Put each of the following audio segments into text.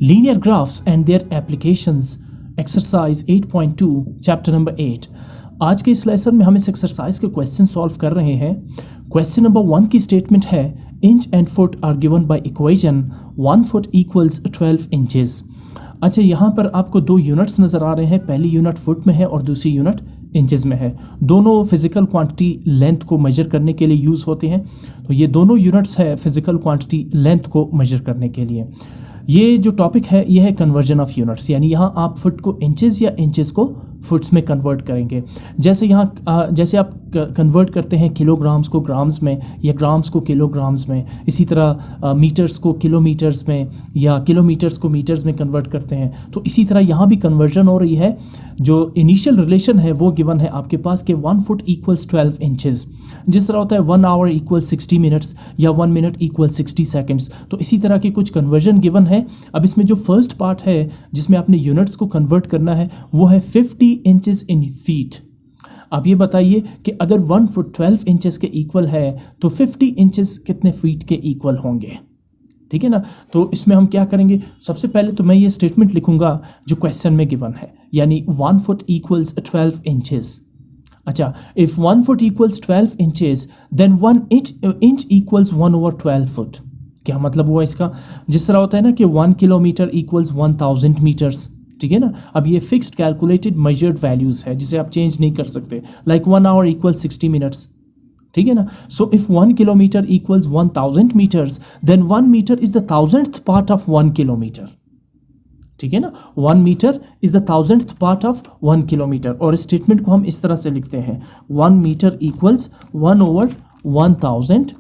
Linear graphs and their applications exercise 8.2 chapter number 8। आज के इस लेसन में हम इस एक्सरसाइज के क्वेश्चन सॉल्व कर रहे हैं। क्वेश्चन नंबर 1 की स्टेटमेंट है inch and foot are given by equation 1 foot equals 12 inches. अच्छा, यहाँ पर आपको दो यूनिट्स नज़र आ रहे हैं, पहली यूनिट फुट में है और दूसरी यूनिट इंचेस में है। दोनों फिजिकल क्वांटिटी लेंथ को मेजर करने के लिए यूज़ होते हैं। तो ये दोनों यूनिट्स है फिजिकल क्वांटिटी लेंथ को मेजर करने के लिए। ये जो टॉपिक है ये है कन्वर्जन ऑफ यूनिट्स, यानी यहाँ आप फुट को इंचेस या इंचेस को फुट्स में कन्वर्ट करेंगे। जैसे यहाँ जैसे आप कन्वर्ट करते हैं किलोग्राम्स को ग्राम्स में या ग्राम्स को किलोग्राम्स में, इसी तरह मीटर्स को किलोमीटर्स में या किलोमीटर्स को मीटर्स में कन्वर्ट करते हैं। तो इसी तरह यहाँ भी कन्वर्जन हो रही है। जो इनिशियल रिलेशन है वो गिवन है आपके पास कि 1 फुट इक्वल्स 12 इंचेस। जिस तरह होता है 1 आवर इक्वल 60 मिनट्स या 1 मिनट इक्वल 60 सेकेंड्स, तो इसी तरह की कुछ कन्वर्जन गिवन है। अब इसमें जो फर्स्ट पार्ट है जिसमें आपने यूनिट्स को कन्वर्ट करना है वो है 50 इंचेस इन फीट। अब ये बताइए कि अगर 1 फुट 12 इंचेस के इक्वल है तो 50 इंचेस कितने फीट के इक्वल होंगे? ठीक है ना। तो इसमें हम क्या करेंगे, सबसे पहले तो मैं ये स्टेटमेंट लिखूंगा जो क्वेश्चन में गिवन है, यानी 1 फुट इक्वल्स 12 इंचेस। अच्छा, if 1 foot equals 12 inches then 1 inch equals 1/12 foot. क्या मतलब हुआ इसका? जिस तरह होता है ना कि 1 किलोमीटर इक्वल्स 1000 मीटर्स, ठीक है ना। अब ये फिक्स्ड कैलकुलेटेड मेजर्ड वैल्यूज है जिसे आप चेंज नहीं कर सकते। लाइक 1 आवर इक्वल्स 60 मिनट्स, ठीक है ना। So if 1 kilometer equals 1000 meters then 1 meter is the 1000th part of 1 kilometer, ठीक है ना। 1 meter is the 1000th part of 1 kilometer. और स्टेटमेंट को हम इस तरह से लिखते हैं 1 मीटर इक्वल्स 1/1000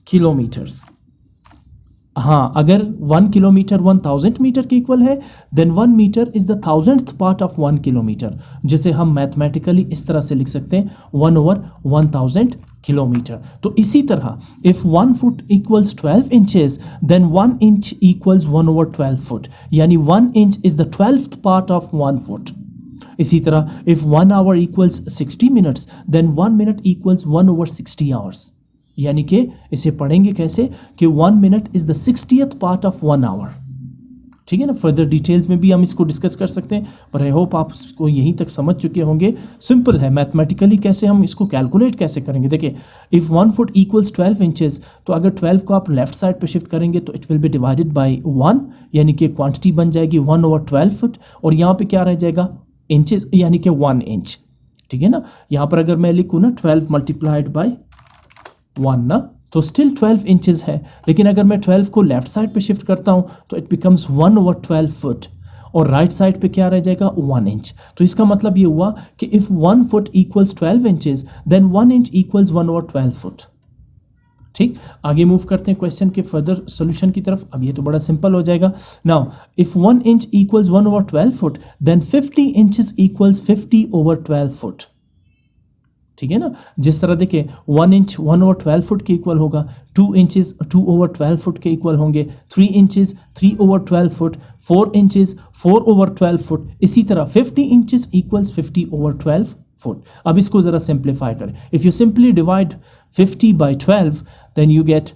किलोमीटर्स। हाँ, अगर 1 किलोमीटर 1000 मीटर के इक्वल है then 1 meter is the 1000th part of 1 kilometer, जिसे हम मैथमेटिकली इस तरह से लिख सकते हैं 1/1000 किलोमीटर। तो इसी तरह if 1 foot equals 12 inches then 1 inch equals 1/12 foot, यानी 1 inch is the 12th part of 1 foot. इसी तरह if 1 hour equals 60 minutes then 1 minute equals 1/60 hours, यानी कि इसे पढ़ेंगे कैसे कि 1 minute is the 60th part of 1 hour. ठीक है ना। फर्दर डिटेल्स में भी हम इसको डिस्कस कर सकते हैं, पर आई होप आप इसको यहीं तक समझ चुके होंगे। सिंपल है मैथमेटिकली कैसे हम इसको कैलकुलेट कैसे करेंगे। देखिए, इफ़ 1 फुट इक्वल्स 12 इंचेस, तो अगर 12 को आप लेफ्ट साइड पे शिफ्ट करेंगे तो it will be divided by 1, यानी कि क्वांटिटी बन जाएगी 1/12 फुट। और यहाँ पे क्या रह जाएगा इंचेस, यानी कि 1 इंच, ठीक है ना। यहाँ पर अगर मैं लिखूँ ना 12 मल्टीप्लाइड बाई 1 ना, तो स्टिल 12 इंचेस है। लेकिन अगर मैं 12 को लेफ्ट साइड पे शिफ्ट करता हूँ तो इट बिकम्स 1/12 फुट, और राइट साइड पे क्या रह जाएगा 1 इंच। तो इसका मतलब ये हुआ कि if 1 foot equals 12 inches then 1 inch equals 1/12 foot. ठीक, आगे मूव करते हैं क्वेश्चन के फर्दर सोल्यूशन की तरफ। अब ये तो बड़ा सिंपल हो जाएगा। Now if 1 inch equals 1/12 foot then 50 inches equals 50/12 foot, ठीक है ना। जिस तरह देखिए 1 इंच 1/12 फुट के इक्वल होगा, 2 इंचेस 2/12 फुट के इक्वल होंगे, 3 इंचेस 3/12 फुट, 4 इंचेस 4/12 फुट। इसी तरह 50 इंचेस इक्वल्स 50/12 फुट। अब इसको ज़रा सिंप्लीफाई करें। If you simply divide 50 by 12 then you get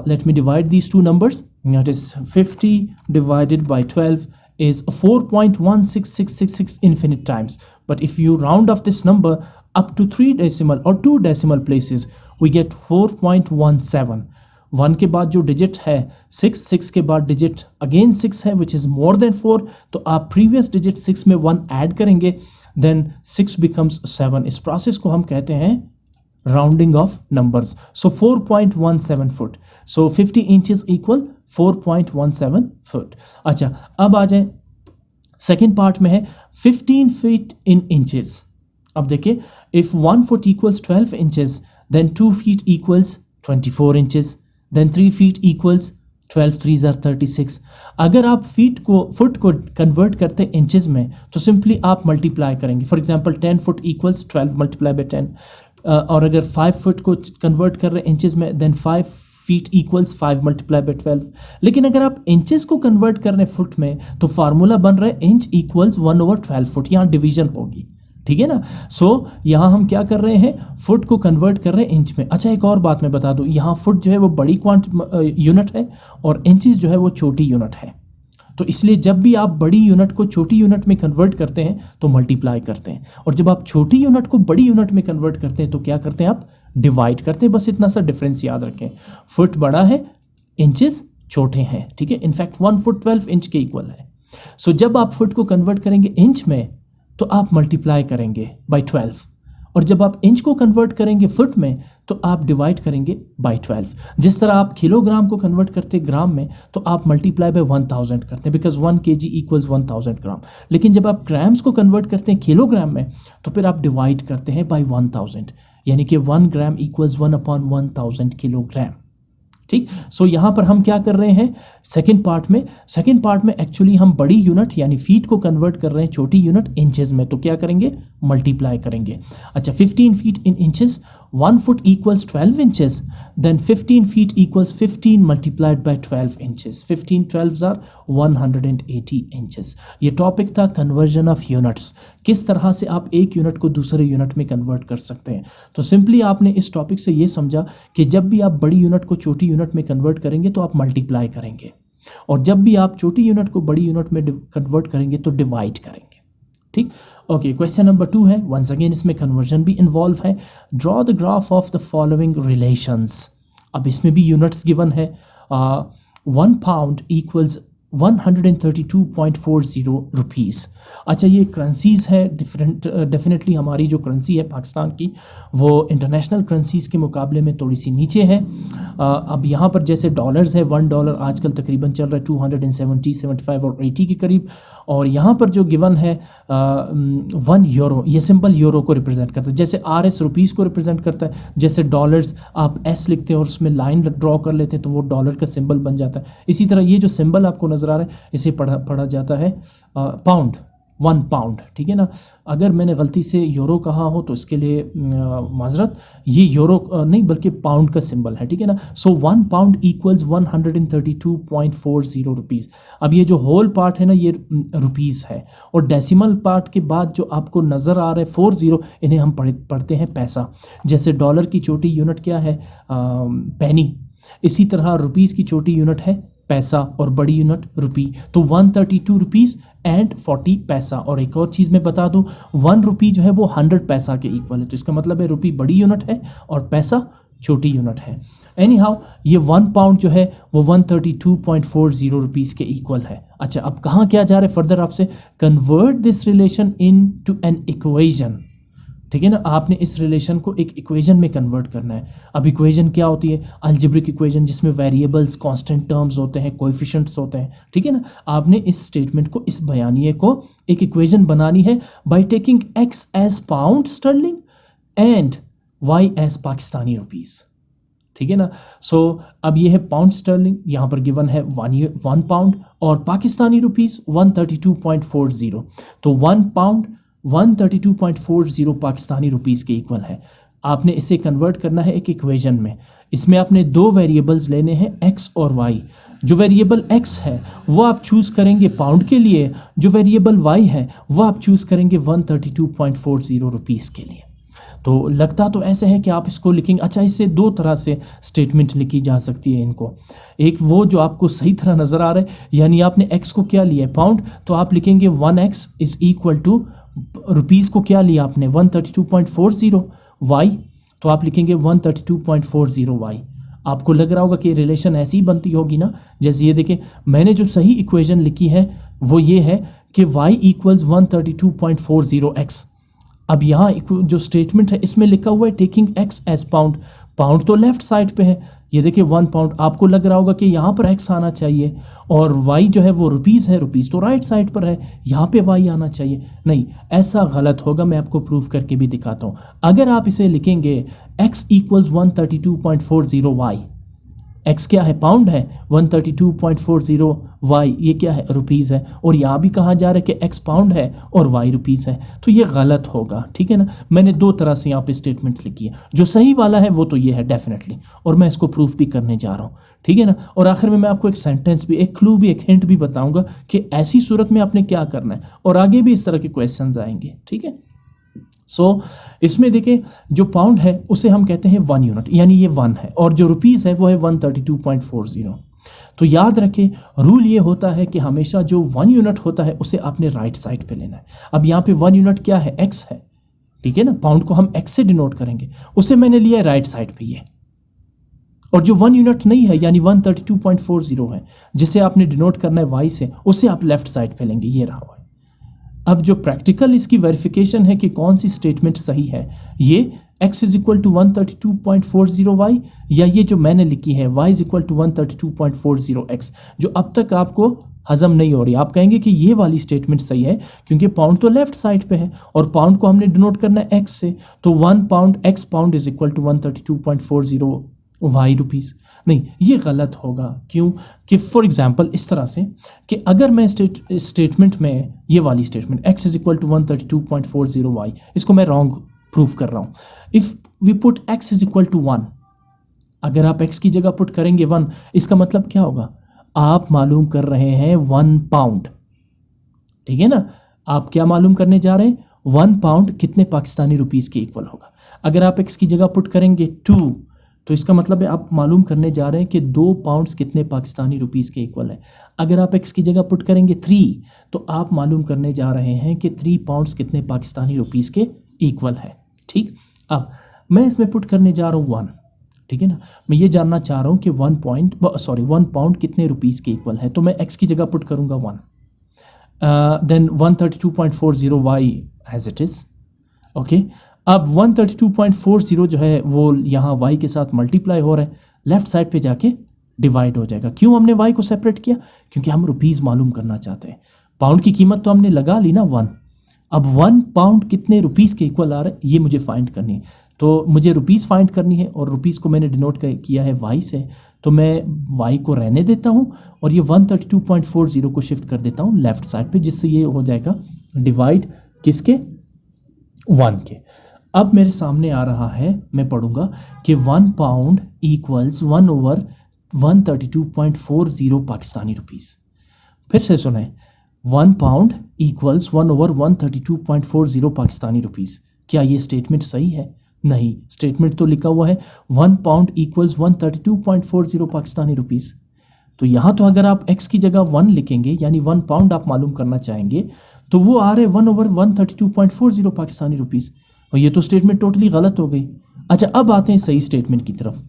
let me divide these two numbers. That is 50 divided by 12 is 4.16666 infinite times. But if you round off this number up to 3 decimal or 2 decimal places, we get 4.17. 1 के बाद जो digit है 6 के बाद digit again 6 है which is more than 4, तो आप previous digit 6 में 1 ऐड करेंगे then 6 becomes 7. इस प्रोसेस को हम कहते हैं राउंडिंग ऑफ नंबर्स। सो 4.17 फुट, सो 50 इंचेस इक्वल 4.17 फुट। अच्छा, अब आ जाए सेकेंड पार्ट में है 15 फीट इन इंचेस। अब देखिए, if 1 foot equals 12 inches then 2 feet equals 24 inches, then 3 feet equals 12 3s are 36। अगर आप फुट को कन्वर्ट करते हैं इंचेस में तो सिंपली आप मल्टीप्लाई करेंगे। For example 10 foot equals 12 multiply by 10, और अगर 5 फुट को कन्वर्ट कर रहे हैं इंचेस में then 5 feet equals 5 multiply by 12। लेकिन अगर आप इंचेस को कन्वर्ट कर रहे हैं फुट में तो फार्मूला बन रहा है इंच इक्वल्स 1/12 फुट, यहाँ डिवीजन होगी, ठीक है ना। सो यहाँ हम क्या कर रहे हैं, फुट को कन्वर्ट कर रहे हैं इंच में। अच्छा, एक और बात मैं बता दूँ, यहाँ फुट जो है वो बड़ी यूनिट है और इंचेस जो है वो छोटी यूनिट है। तो इसलिए जब भी आप बड़ी यूनिट को छोटी यूनिट में कन्वर्ट करते हैं तो मल्टीप्लाई करते हैं, और जब आप छोटी यूनिट को बड़ी यूनिट में कन्वर्ट करते हैं तो क्या करते हैं, आप डिवाइड करते हैं। बस इतना सा डिफरेंस याद रखें, फुट बड़ा है, इंचेस छोटे हैं, ठीक है। इनफैक्ट 1 फुट 12 इंच के इक्वल है। सो जब आप फुट को कन्वर्ट करेंगे इंच में तो आप मल्टीप्लाई करेंगे बाई 12, और जब आप इंच को कन्वर्ट करेंगे फुट में तो आप डिवाइड करेंगे बाई 12। जिस तरह आप किलोग्राम को कन्वर्ट करते ग्राम में तो आप मल्टीप्लाई बाय 1000 करते हैं, बिकॉज 1 kg इक्वल्स 1000 ग्राम। लेकिन जब आप ग्राम्स को कन्वर्ट करते हैं किलोग्राम में तो फिर आप डिवाइड करते हैं बाई 1000, यानी कि 1 ग्राम इक्वल्स 1/1000 किलोग्राम, ठीक। सो यहाँ पर हम क्या कर रहे हैं, सेकंड पार्ट में एक्चुअली हम बड़ी यूनिट यानी फीट को कन्वर्ट कर रहे हैं छोटी यूनिट इंचेस में, तो क्या करेंगे, मल्टीप्लाई करेंगे। अच्छा, 15 feet in inches, 1 foot equals 12 inches, then 15 feet equals 15 multiplied by 12 inches, 15 12s are 180 inches. ये टॉपिक था कन्वर्जन ऑफ यूनिट्स, किस तरह से आप एक यूनिट को दूसरे यूनिट में कन्वर्ट कर सकते हैं। तो सिंपली आपने इस टॉपिक से ये समझा कि जब भी आप बड़ी यूनिट को छोटी यूनिट में कन्वर्ट करेंगे तो आप मल्टीप्लाई करेंगे, और जब भी आप छोटी यूनिट को बड़ी यूनिट में कन्वर्ट करेंगे तो डिवाइड करेंगे, ठीक। ओके, क्वेश्चन नंबर 2 है, वंस अगेन इसमें कन्वर्जन भी इन्वॉल्व है। Draw the graph of the following relations. अब इसमें भी यूनिट्स गिवन है। 1 पाउंड इक्वल्स 132.40 रुपीज़। अच्छा, ये करेंसीज़ है डेफिनेटली हमारी जो करेंसी है पाकिस्तान की वो इंटरनेशनल करेंसीज़ के मुकाबले में थोड़ी सी नीचे है। अब यहाँ पर जैसे डॉलर्स है, $1 आजकल तकरीबन चल रहा है 270, 75 और 80 के करीब, और यहाँ पर जो गिवन है 1 यूरो, ये सिंपल यूरो को रिप्रेजेंट करता है, जैसे RS रुपीज़ को रिप्रेजेंट करता है। जैसे डॉलर्स आप S लिखते हैं और उसमें लाइन ड्रॉ कर लेते हैं तो वो डॉलर का सिंबल बन जाता है। इसी तरह ये जो सिंबल आपको नज़र आ रहा है इसे पढ़ा जाता है पाउंड, 1 पाउंड, ठीक है ना। अगर मैंने गलती से यूरो कहा हो तो इसके लिए माजरत, ये यूरो नहीं बल्कि पाउंड का सिंबल है, ठीक है ना। सो 1 पाउंड इक्वल्स 132.40 रुपीज़। अब ये जो होल पार्ट है ना ये रुपीज़ है, और डेसिमल पार्ट के बाद जो आपको नज़र आ रहा है 40, इन्हें हम पढ़ते हैं पैसा। जैसे डॉलर की छोटी यूनिट क्या है, पेनी, इसी तरह रुपीज़ की छोटी यूनिट है पैसा और बड़ी यूनिट रुपी। तो 132 रुपीज़ एंड 40 पैसा। और एक और चीज़ मैं बता दूं, 1 रुपी जो है वो 100 पैसा के इक्वल है, तो इसका मतलब है रुपी बड़ी यूनिट है और पैसा छोटी यूनिट है। एनी हाउ, ये 1 पाउंड जो है वो 132.40 रुपीज़ के इक्वल है। अच्छा, अब कहाँ क्या जा रहे हैं फर्दर, आपसे convert this relation into an equation, ठीक है ना। आपने इस रिलेशन को एक इक्वेशन में कन्वर्ट करना है। अब इक्वेशन क्या होती है, अलजेब्रिक इक्वेशन, जिसमें वेरिएबल्स, कांस्टेंट टर्म्स होते हैं, कोएफिशिएंट्स होते हैं, ठीक है ना। आपने इस स्टेटमेंट को, इस बयानिए को एक इक्वेशन बनानी है by taking x as pound sterling and y as Pakistani rupees, ठीक है ना। सो अब ये है पाउंड स्टर्लिंग, यहाँ पर गिवन है 1 पाउंड, और पाकिस्तानी रुपीज़ 132.40। तो 1 पाउंड 132.40 पाकिस्तानी रुपीज़ के इक्वल है। आपने इसे कन्वर्ट करना है एक इक्वेशन में। इसमें आपने 2 वेरिएबल्स लेने हैं x और y। जो वेरिएबल x है वो आप चूज़ करेंगे पाउंड के लिए, जो वेरिएबल y है वो आप चूज़ करेंगे 132.40 रुपीज़ के लिए। तो लगता तो ऐसे है कि आप इसको लिखेंगे। अच्छा, इससे 2 तरह से स्टेटमेंट लिखी जा सकती है इनको। एक वो जो आपको सही तरह नज़र आ रहा है, यानी आपने x को क्या लिया है, पाउंड, तो आप लिखेंगे 1x is equal to, rupees को क्या लिया आपने 132.40, y तो आप लिखेंगे 132.40 y। आपको लग रहा होगा कि रिलेशन ऐसी ही बनती होगी ना। जैसे ये देखें, मैंने जो सही इक्वेशन लिखी है वो ये है कि y इक्वल्स 132.40 x। अब यहाँ जो स्टेटमेंट है इसमें लिखा हुआ है taking x as pound, pound तो लेफ्ट साइड पे है, ये देखिए 1 पाउंड। आपको लग रहा होगा कि यहाँ पर x आना चाहिए, और y जो है वो रुपीज़ है, रुपीज़ तो राइट साइड पर है, यहाँ पे y आना चाहिए। नहीं, ऐसा गलत होगा, मैं आपको प्रूफ करके भी दिखाता हूँ। अगर आप इसे लिखेंगे x इक्वल्स 132.40 y, x क्या है, पाउंड है, 132.40 y ये क्या है, रुपीज़ है, और यहाँ भी कहा जा रहा है कि x पाउंड है और y रुपीज़ है, तो ये गलत होगा, ठीक है ना। मैंने 2 तरह से यहाँ पे स्टेटमेंट लिखी है, जो सही वाला है वो तो ये है डेफिनेटली, और मैं इसको प्रूफ भी करने जा रहा हूँ, ठीक है ना। और आखिर में मैं आपको एक सेंटेंस भी, एक क्लू भी, एक हिंट भी बताऊँगा कि ऐसी सूरत में आपने क्या करना है, और आगे भी इस तरह के क्वेश्चन आएंगे, ठीक है। सो इसमें देखें, जो पाउंड है उसे हम कहते हैं 1 यूनिट, यानी ये 1 है, और जो रुपीज़ है वो है 132.40। तो याद रखें रूल ये होता है कि हमेशा जो 1 यूनिट होता है उसे आपने राइट साइड पे लेना है। अब यहाँ पे 1 यूनिट क्या है, एक्स है, ठीक है ना, पाउंड को हम एक्स से डिनोट करेंगे, उसे मैंने लिया है राइट साइड पे ये। और जो 1 यूनिट नहीं है यानी 132.40 है जिसे आपने डिनोट करना है वाई से, उसे आप लेफ्ट साइड पे लेंगे, ये रहा हुआ है। अब जो प्रैक्टिकल इसकी वेरिफिकेशन है कि कौन सी स्टेटमेंट सही है, ये x is equal to 132.40y या ये जो मैंने लिखी है y is equal to 132.40x, जो अब तक आपको हजम नहीं हो रही। आप कहेंगे कि ये वाली स्टेटमेंट सही है क्योंकि पाउंड तो लेफ्ट साइड पे है और पाउंड को हमने डिनोट करना है x से, तो 1 pound x pound is equal to 132.40 y rupees. नहीं, ये गलत होगा। क्यों कि फॉर एग्जांपल इस तरह से कि अगर मैं स्टेटमेंट में ये वाली statement x is equal to 132.40 y, इसको मैं रॉन्ग प्रूफ कर रहा हूँ। If we put x is equal to 1, अगर आप x की जगह पुट करेंगे 1, इसका मतलब क्या होगा, आप मालूम कर रहे हैं 1 पाउंड, ठीक है ना। आप क्या मालूम करने जा रहे हैं, 1 पाउंड कितने पाकिस्तानी रुपीज़ के इक्वल होगा। अगर आप x की जगह पुट करेंगे 2, तो इसका मतलब है आप मालूम करने जा रहे हैं कि 2 पाउंड्स कितने पाकिस्तानी रुपीज़ के इक्वल है। अगर आप x की जगह पुट करेंगे 3, तो आप मालूम करने जा रहे हैं कि 3 पाउंड्स कितने पाकिस्तानी रुपीज़ के इक्वल है। ठीक, अब मैं इसमें पुट करने जा रहा हूँ 1, ठीक है ना। मैं ये जानना चाह रहा हूँ कि 1 पाउंड कितने रुपीज़ के इक्वल है, तो मैं x की जगह पुट करूँगा 1, then 132.40 y as it is, okay. अब 132.40 जो है वो यहाँ y के साथ मल्टीप्लाई हो रहा है, लेफ्ट साइड पे जाके डिवाइड हो जाएगा। क्यों हमने y को सेपरेट किया, क्योंकि हम रुपीज़ मालूम करना चाहते हैं। पाउंड की कीमत तो हमने लगा ली ना 1, अब 1 पाउंड कितने रुपीज़ के इक्वल आ रहा है ये मुझे फाइंड करनी है। तो मुझे रुपीज़ फाइंड करनी है और रुपीज़ को मैंने डिनोट किया है y से, तो मैं y को रहने देता हूँ और ये 132.40 को शिफ्ट कर देता हूँ लेफ्ट साइड पे, जिससे ये हो जाएगा डिवाइड किसके, 1 के। अब मेरे सामने आ रहा है, मैं पढ़ूंगा कि 1 पाउंड इक्वल्स 1/132.40 पाकिस्तानी रुपीज़। फिर से सुने, 1 पाउंड इक्वल्स 1/132.40 पाकिस्तानी रुपीज़। क्या ये स्टेटमेंट सही है? नहीं, स्टेटमेंट तो लिखा हुआ है 1 पाउंड इक्वल्स 132.40 पाकिस्तानी रुपीज़। तो यहाँ तो अगर आप x की जगह 1 लिखेंगे यानी 1 पाउंड आप मालूम करना चाहेंगे, तो वो आ रहे 1/132.40 पाकिस्तानी रुपीज़, और ये तो स्टेटमेंट टोटली गलत हो गई। अच्छा, अब आते हैं सही स्टेटमेंट की तरफ।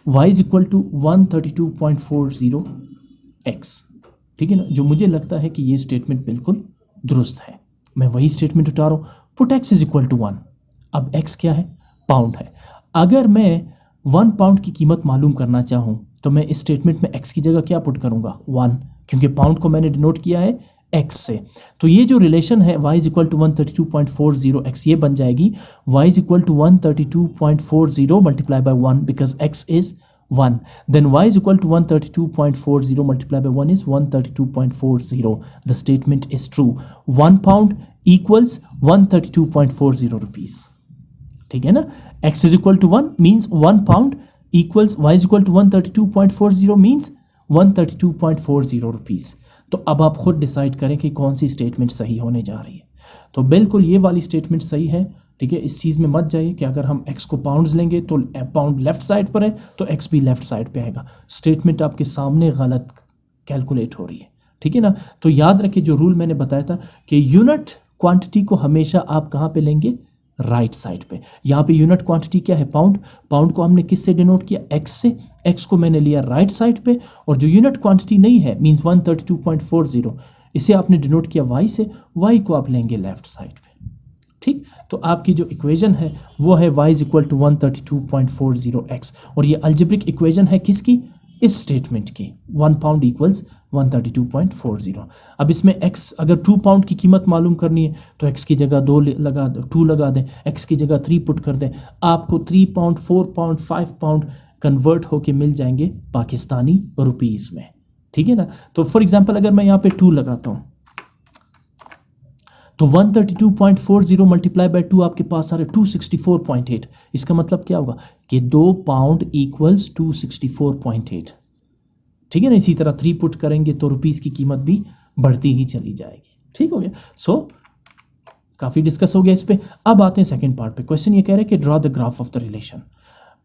y is equal to 132.40x, ठीक है ना, जो मुझे लगता है कि ये स्टेटमेंट बिल्कुल दुरुस्त है। मैं वही स्टेटमेंट उठा रहा हूँ, put x is equal to 1। अब x क्या है, पाउंड है। अगर मैं 1 पाउंड की कीमत मालूम करना चाहूँ तो मैं इस स्टेटमेंट में x की जगह क्या पुट करूँगा, 1, क्योंकि पाउंड को मैंने डिनोट किया है x से। तो ये जो रिलेशन है y is equal to 132.40x, ये बन जाएगी y is equal to 132.40 multiply by 1 because x is 1, then y is equal to 132.40 multiply by 1 is 132.40। The statement is true. 1 pound equals 132.40 rupees, ठीक है ना। x is equal to 1 means 1 pound equals y is equal to 132.40 means 132.40 rupees. तो अब आप खुद decide करें कि कौन सी स्टेटमेंट सही होने जा रही है। तो बिल्कुल ये वाली स्टेटमेंट सही है, ठीक है। इस चीज़ में मत जाइए कि अगर हम x को पाउंड्स लेंगे तो पाउंड लेफ्ट साइड पर है तो x भी लेफ्ट साइड पे आएगा। स्टेटमेंट आपके सामने गलत कैलकुलेट हो रही है, ठीक है ना। तो याद रखिए जो रूल मैंने बताया था कि यूनिट क्वांटिटी को हमेशा आप कहाँ पे लेंगे, राइट साइड पे। यहाँ पे यूनिट क्वांटिटी क्या है, पाउंड। पाउंड को हमने किससे डिनोट किया, x से। x को मैंने लिया राइट साइड पे, और जो यूनिट क्वांटिटी नहीं है मींस 132.40, इसे आपने डिनोट किया y से, y को आप लेंगे लेफ्ट साइड पे, ठीक। तो आपकी जो इक्वेशन है वो है y is equal to 132.40x, और ये अल्जेब्रिक इक्वेशन है किसकी, इस स्टेटमेंट की, 1 पाउंड इक्वल्स 132.40। अब इसमें x अगर 2 पाउंड की कीमत मालूम करनी है तो x की जगह 2 लगा दें, 2 लगा दें, x की जगह 3 पुट कर दें, आपको 3 पाउंड, 4 पाउंड, 5 पाउंड कन्वर्ट होके मिल जाएंगे पाकिस्तानी रुपीज़ में, ठीक है ना। तो फॉर एग्जांपल अगर मैं यहाँ पे 2 लगाता हूँ तो 132.40 मल्टीप्लाई बाय 2 आपके पास आ रहा है 264.8। इसका मतलब क्या होगा कि 2 पाउंड इक्वल्स 264.8, ठीक है ना। इसी तरह 3 पुट करेंगे तो रुपीज़ की कीमत भी बढ़ती ही चली जाएगी, ठीक हो गया। सो काफ़ी डिस्कस हो गया इस पे। अब आते हैं सेकंड पार्ट पे। क्वेश्चन ये कह रहा है कि draw the graph of the relation.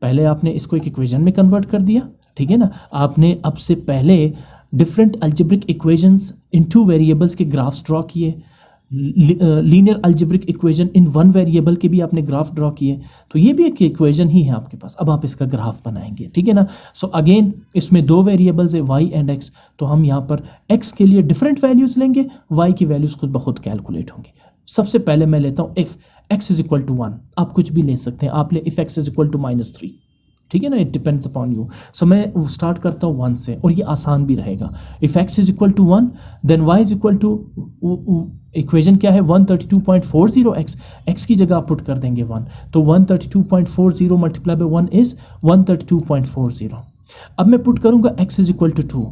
पहले आपने इसको एक इक्वेशन में कन्वर्ट कर दिया, ठीक है ना। आपने अब से पहले डिफरेंट अलजेब्रिक इक्वेशंस इन टू वेरिएबल्स के ग्राफ्स ड्रॉ किए, linear algebraic equation in one variable के भी आपने ग्राफ ड्रॉ किए, तो ये भी एक इक्वेशन ही है आपके पास। अब आप इसका ग्राफ बनाएंगे, ठीक है ना। सो अगेन इसमें दो वेरिएबल्स है y एंड x, तो हम यहाँ पर x के लिए डिफरेंट वैल्यूज लेंगे, y की वैल्यूज खुद ब खुद कैलकुलेट होंगी। सबसे पहले मैं लेता हूँ if x is equal to 1, आप कुछ भी ले सकते हैं, आप ले if x is equal to -3, ठीक है ना, it depends upon you. So मैं स्टार्ट करता हूँ 1 से, और ये आसान भी रहेगा। If x is equal to 1 then y is equal to, equation क्या है 132.40x, x की जगह आप पुट कर देंगे 1, तो 132.40 मल्टीप्लाई बाय 1 इज 132.40। अब मैं पुट करूंगा x is equal to 2,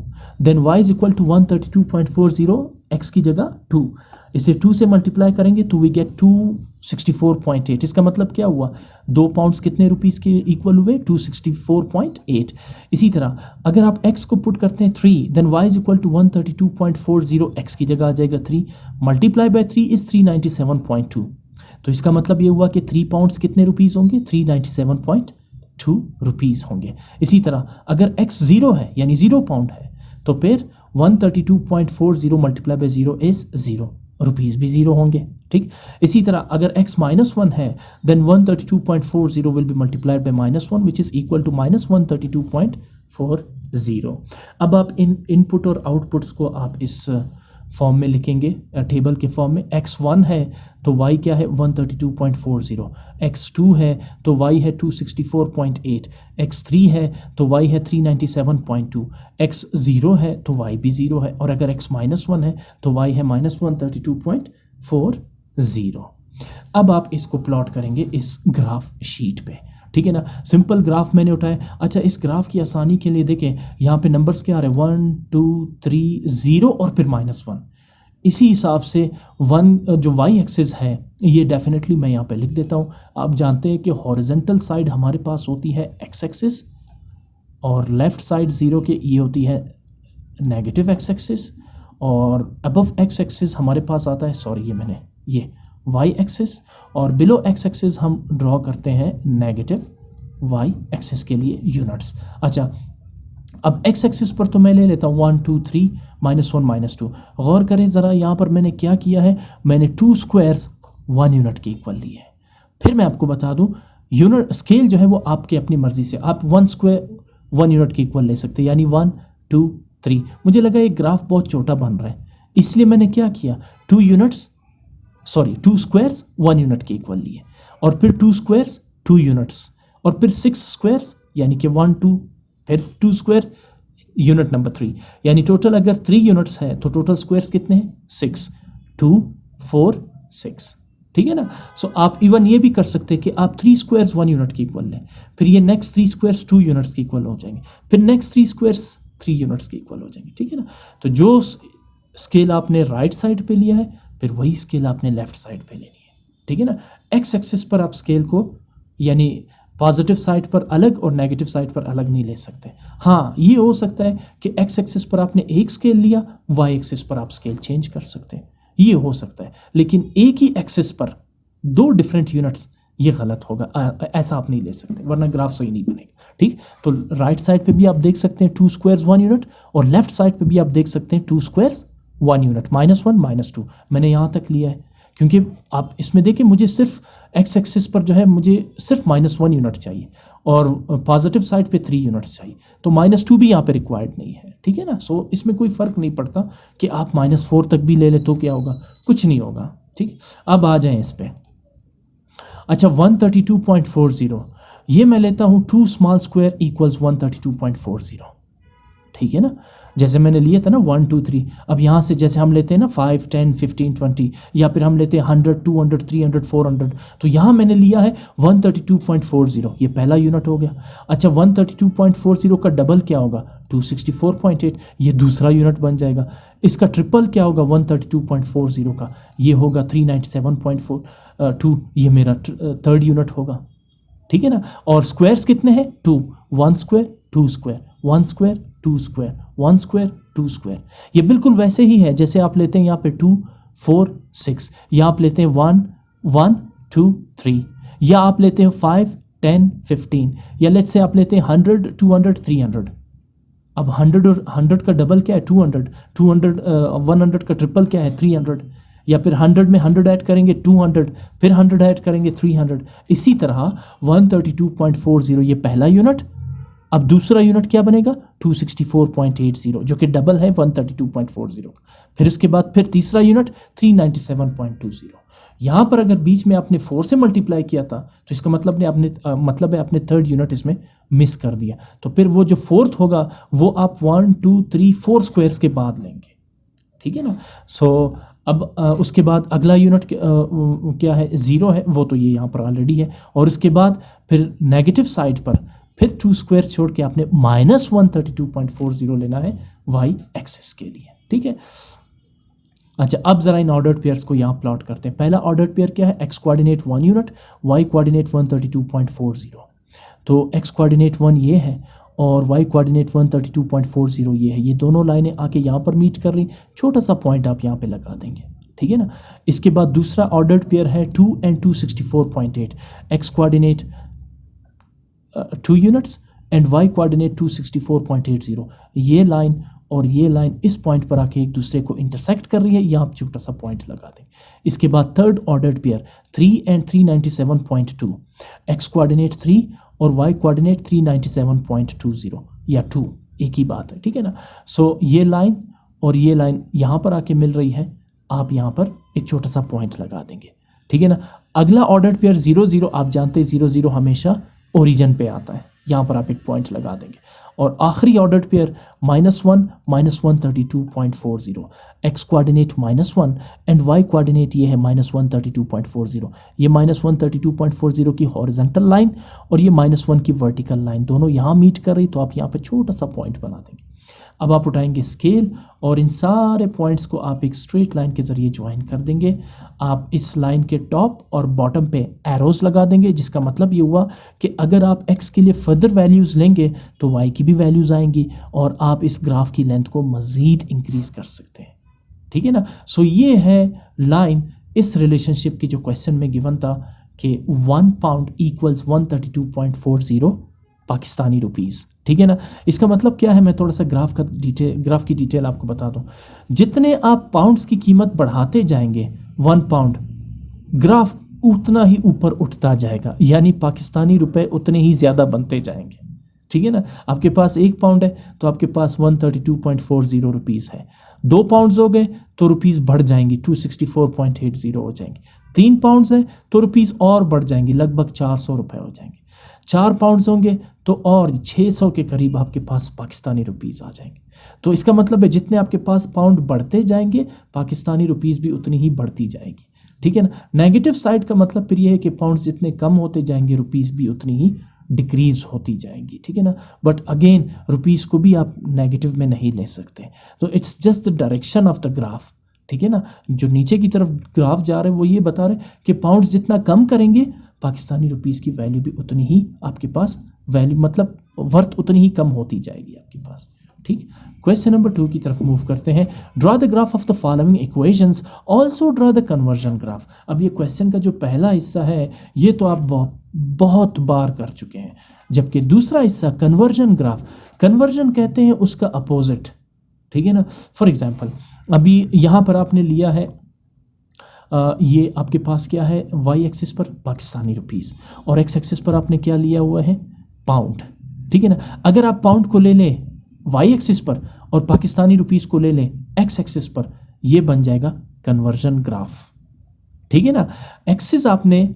then y is equal to 132.40, x की जगह 2, इसे 2 से मल्टीप्लाई करेंगे तो वी गेट 264.8। इसका मतलब क्या हुआ, 2 पाउंड्स कितने रुपीस के इक्वल हुए, 264.8। इसी तरह अगर आप x को पुट करते हैं 3, then y is equal to 132.40, x की जगह आ जाएगा 3, मल्टीप्लाई बाय 3 इज 397.2। तो इसका मतलब ये हुआ कि 3 पाउंड्स कितने रुपीस होंगे, 397.2 रुपीस होंगे। इसी तरह अगर x 0 है यानी 0 पाउंड है, तो फिर 132.40 मल्टीप्लाई बाय 0 इज 0, रुपीस भी 0 होंगे, ठीक। इसी तरह अगर x -1 है, then 132.40 will be multiplied by -1 which is equal to -132.40। अब आप इन इनपुट और आउटपुट्स को आप इस फॉर्म में लिखेंगे, टेबल के फॉर्म में। x1 है तो y क्या है 132.40, x2 है तो y है 264.8, x3 है तो y है 397.2, x0 है तो y भी 0 है, और अगर x -1 है तो y है -132.40। अब आप इसको प्लॉट करेंगे इस ग्राफ शीट पे, ठीक है ना। सिंपल ग्राफ मैंने उठाया। अच्छा, इस ग्राफ की आसानी के लिए देखें, यहाँ पे नंबर्स क्या आ रहे हैं 1 2 3 0 और फिर -1। इसी हिसाब से 1 जो y एक्सिस है ये डेफिनेटली मैं यहाँ पे लिख देता हूँ। आप जानते हैं कि हॉरिजेंटल साइड हमारे पास होती है x एक्सिस, और लेफ्ट साइड 0 के ये होती है नेगेटिव x एक्सिस, और अबव x एक्सिस हमारे पास आता है, सॉरी ये मैंने ये y एक्सिस, और बिलो x एक्सिस हम ड्रॉ करते हैं नेगेटिव y एक्सिस के लिए यूनिट्स। अच्छा, अब x एक्सिस पर तो मैं ले लेता हूँ 1 2 3 -1 -2। गौर करें ज़रा, यहाँ पर मैंने क्या किया है, मैंने 2 स्क्वायर्स 1 यूनिट के इक्वल लिए हैं। फिर मैं आपको बता दूँ, यूनिट स्केल जो है वो आपकी अपनी मर्जी से, आप 1 स्क्वायर 1 यूनिट के इक्वल ले सकते हैं, यानी 1 2 3। मुझे लगा ये ग्राफ बहुत छोटा बन रहा है, इसलिए मैंने क्या किया, 2 स्क्वायर्स 1 यूनिट के इक्वल लिए, और फिर 2 स्क्वायर्स 2 यूनिट्स, और फिर 6 स्क्वायर्स यानी कि 1 2, फिर 2 स्क्वायर्स यूनिट नंबर 3, यानी टोटल अगर 3 यूनिट्स है तो टोटल स्क्वायर्स कितने हैं 6, 2 4 6, ठीक है ना। सो आप इवन ये भी कर सकते हैं कि आप 3 स्क्वायर्स 1 यूनिट के इक्वल लें, फिर ये नेक्स्ट 3 स्क्वायर्स 2 यूनिट्स के इक्वल हो जाएंगे, फिर नेक्स्ट 3 स्क्वायर्स 3 यूनिट्स के इक्वल हो जाएंगे, ठीक है ना। तो जो स्केल आपने राइट साइड पे लिया है, फिर वही स्केल आपने लेफ्ट साइड पे लेनी है, ठीक है ना। एक्स एक्सिस पर आप स्केल को यानी पॉजिटिव साइड पर अलग और नेगेटिव साइड पर अलग नहीं ले सकते। हाँ, ये हो सकता है कि एक्स एक्सिस पर आपने एक स्केल लिया, वाई एक्सिस पर आप स्केल चेंज कर सकते हैं, ये हो सकता है, लेकिन एक ही एक्सिस पर 2 डिफरेंट यूनिट्स, ये गलत होगा, ऐसा आप नहीं ले सकते, वरना ग्राफ सही नहीं बनेगा, ठीक। तो राइट साइड पे भी आप देख सकते हैं 2 स्क्वायर्स 1 यूनिट, और लेफ्ट साइड पे भी आप देख सकते हैं 2 स्क्वायर्स 1 यूनिट, -1 -2 मैंने यहाँ तक लिया है, क्योंकि आप इसमें देखिए मुझे सिर्फ एक्स एक्सिस पर जो है मुझे सिर्फ -1 यूनिट चाहिए, और पॉजिटिव साइड पे 3 यूनिट्स चाहिए, तो -2 भी यहाँ पे रिक्वायर्ड नहीं है, ठीक है ना। सो इसमें कोई फ़र्क नहीं पड़ता कि आप -4 तक भी ले ले तो क्या होगा, कुछ नहीं होगा, ठीक। अब आ जाएं इस पे। अच्छा, 132.40 ये मैं लेता हूँ 2 स्मॉल स्क्वायर इक्वल्स 132.40, ठीक है ना। जैसे मैंने लिया था ना 1 2 3, अब यहाँ से जैसे हम लेते हैं ना 5 10 15 20, या फिर हम लेते हैं 100 200 300 400, तो यहाँ मैंने लिया है 132.40, ये पहला यूनिट हो गया। अच्छा, 132.40 का डबल क्या होगा 264.8, ये दूसरा यूनिट बन जाएगा। इसका ट्रिपल क्या होगा 132.40 का, ये होगा 397.42, ये मेरा थर्ड यूनिट होगा, ठीक है ना। और स्क्वायर्स कितने हैं 2, 1 square 2 square 1 square 2 square 1 square 2 square, ये बिल्कुल वैसे ही है जैसे आप लेते हैं यहाँ पे 2 4 6, या आप लेते हैं 1 1 2 3, या आप लेते हैं 5 10 15, या लेट्स से आप लेते हैं 100 200 300, अब 100 और 100 का डबल क्या है 200, 200 100 का ट्रिपल क्या है 300, या फिर 100 में 100 ऐड करेंगे 200, फिर 100 ऐड करेंगे 300। इसी तरह 132.40 ये पहला यूनिट, अब दूसरा यूनिट क्या बनेगा 264.80 जो कि डबल है 132.40। फिर उसके बाद फिर तीसरा यूनिट 397.20। यहाँ पर अगर बीच में आपने 4 से मल्टीप्लाई किया था तो इसका मतलब मतलब है आपने थर्ड यूनिट इसमें मिस कर दिया। तो फिर वो जो फोर्थ होगा वो आप 1 2 3 4 स्क्वायर्स के बाद लेंगे, ठीक है ना। सो अब उसके बाद अगला यूनिट क्या है 0 है, वो तो ये यहाँ पर ऑलरेडी है। और उसके बाद फिर नेगेटिव साइड पर फिर 2 स्क्वायर छोड़ के आपने -132.40 लेना है वाई एक्सिस के लिए, ठीक है। अच्छा, अब जरा इन ऑर्डर्ड पेयर्स को यहाँ प्लॉट करते हैं। पहला ऑर्डर्ड पेयर क्या है, X coordinate 1 unit, Y coordinate 132.40। तो एक्स कोऑर्डिनेट 1 ये है और वाई कोऑर्डिनेट 132.40 ये है। ये दोनों लाइनें आके यहाँ पर मीट कर रही, छोटा सा पॉइंट आप यहाँ पे लगा देंगे, ठीक है ना। इसके बाद दूसरा ऑर्डर्ड पेयर है 2 and 264.8, X coordinate 2 units and Y coordinate 264.80। ये लाइन और ये लाइन इस पॉइंट पर आके एक दूसरे को इंटरसेक्ट कर रही है, यहाँ आप छोटा सा पॉइंट लगा देंगे। इसके बाद third ordered pair 3 and 397.2, x coordinate 3 और वाई कोऑर्डिनेट 397.20 या 2 एक ही बात है, ठीक है ना। सो ये लाइन और ये लाइन यहाँ पर आके मिल रही है, आप यहाँ पर एक छोटा सा पॉइंट लगा देंगे, ठीक है ना। अगला ऑर्डर्ड पेयर 0 0, आप जानते हैं 0 0 हमेशा ओरिजिन पे आता है, यहाँ पर आप एक पॉइंट लगा देंगे। और आखिरी ordered pair -1 -132.40, X coordinate -1 and Y coordinate ये है -132.40। ये -132.40 की हॉरिजॉन्टल लाइन और ये -1 की वर्टिकल लाइन दोनों यहाँ मीट कर रही, तो आप यहाँ पे छोटा सा पॉइंट बना देंगे। अब आप उठाएंगे स्केल और इन सारे पॉइंट्स को आप एक स्ट्रेट लाइन के ज़रिए ज्वाइन कर देंगे। आप इस लाइन के टॉप और बॉटम पे एरोज लगा देंगे, जिसका मतलब ये हुआ कि अगर आप x के लिए फर्दर वैल्यूज़ लेंगे तो y की भी वैल्यूज़ आएंगी और आप इस ग्राफ की लेंथ को मज़ीद इंक्रीज़ कर सकते हैं, ठीक है ना। सो ये है लाइन इस रिलेशनशिप की जो क्वेश्चन में गिवन था कि 1 पाउंड इक्वल्स 132.40 पाकिस्तानी रुपीस, ठीक है ना। इसका मतलब क्या है, मैं थोड़ा सा ग्राफ की डिटेल आपको बता दूं। जितने आप पाउंड्स की कीमत बढ़ाते जाएंगे 1 पाउंड, ग्राफ उतना ही ऊपर उठता जाएगा, यानी पाकिस्तानी रुपए उतने ही ज़्यादा बनते जाएंगे, ठीक है ना। आपके पास 1 पाउंड है तो आपके पास 132.40 रुपीज़ है। 2 पाउंड्स हो गए तो रुपीज़ बढ़ जाएंगी, 264.80 हो जाएंगे। 3 पाउंड्स है तो रुपीज़ और बढ़ जाएंगी, लगभग 400 रुपये हो जाएंगे। 4 पाउंड्स होंगे तो और 600 के करीब आपके पास पाकिस्तानी रुपीज़ आ जाएंगे। तो इसका मतलब है जितने आपके पास पाउंड बढ़ते जाएंगे पाकिस्तानी रुपीज़ भी उतनी ही बढ़ती जाएगी, ठीक है ना। नेगेटिव साइड का मतलब फिर ये है कि पाउंड्स जितने कम होते जाएंगे रुपीज़ भी उतनी ही डिक्रीज होती जाएंगी, ठीक है ना। बट अगेन रुपीज़ को भी आप नेगेटिव में नहीं ले सकते, तो it's just the direction of the graph, ठीक है ना। जो नीचे की तरफ ग्राफ जा रहे हैं वो ये बता रहे हैं कि पाउंड्स जितना कम करेंगे पाकिस्तानी रुपीज़ की वैल्यू भी उतनी ही आपके पास वैल्यू मतलब वर्थ उतनी ही कम होती जाएगी आपके पास, ठीक। क्वेश्चन नंबर 2 की तरफ मूव करते हैं। Draw the graph of the following equations, also draw the conversion graph. अब ये क्वेश्चन का जो पहला हिस्सा है ये तो आप बहुत बार कर चुके हैं, जबकि दूसरा हिस्सा कन्वर्जन ग्राफ, कन्वर्जन कहते हैं उसका अपोजिट, ठीक है ना। फॉर एग्जाम्पल अभी यहाँ पर आपने लिया है ये आपके पास क्या है, वाई एक्सिस पर पाकिस्तानी रुपीस और एक्स एक्सिस पर आपने क्या लिया हुआ है, पाउंड, ठीक है ना। अगर आप पाउंड को ले लें वाई एक्सिस पर और पाकिस्तानी रुपीस को ले लें एक्स एक्सिस पर, ये बन जाएगा कन्वर्जन ग्राफ, ठीक है ना। एक्सिस आपने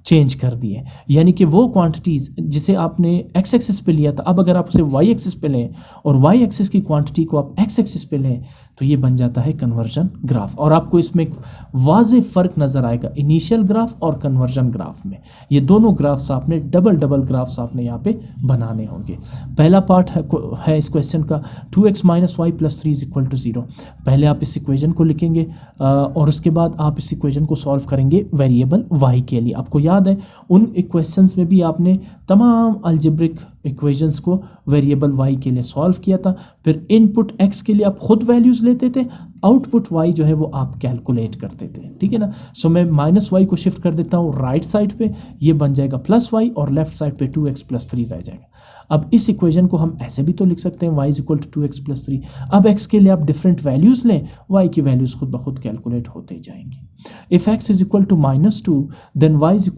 चेंज कर दिए, यानी कि वो क्वांटिटीज़ जिसे आपने एक्स एक्सिस पे लिया था, अब अगर आप उसे वाई एक्सिस पे लें और वाई एक्सिस की क्वांटिटी को आप एक्स एक्सिस पे लें तो ये बन जाता है कन्वर्जन ग्राफ। और आपको इसमें वाज़ेह फ़र्क नज़र आएगा इनिशियल ग्राफ और कन्वर्जन ग्राफ में। ये दोनों ग्राफ्स आपने डबल ग्राफ्स आपने यहाँ पे बनाने होंगे। पहला पार्ट है इस क्वेश्चन का 2x - y + 3 = 0। पहले आप इस इक्वेशन को लिखेंगे और उसके बाद आप इस इक्वेशन को सॉल्व करेंगे वेरिएबल y के लिए। आपको याद है उन इक्वेशंस में भी आपने तमाम अलजेब्रिक इक्वेशंस को वेरिएबल y के लिए सॉल्व किया था। फिर इनपुट x के लिए आप खुद वैल्यूज़ लेते थे, आउटपुट y जो है वो आप कैलकुलेट करते थे, ठीक है ना। सो मैं माइनस वाई को शिफ्ट कर देता हूँ राइट साइड पे, ये बन जाएगा प्लस वाई और लेफ्ट साइड पे 2x + 3 रह जाएगा। अब इस इक्वेशन को हम ऐसे भी तो लिख सकते हैं y = 2x + 3। अब x के लिए आप डिफरेंट वैल्यूज लें, y की वैल्यूज खुद ब खुद कैलकुलेट होते जाएंगी। If x = -2 then y =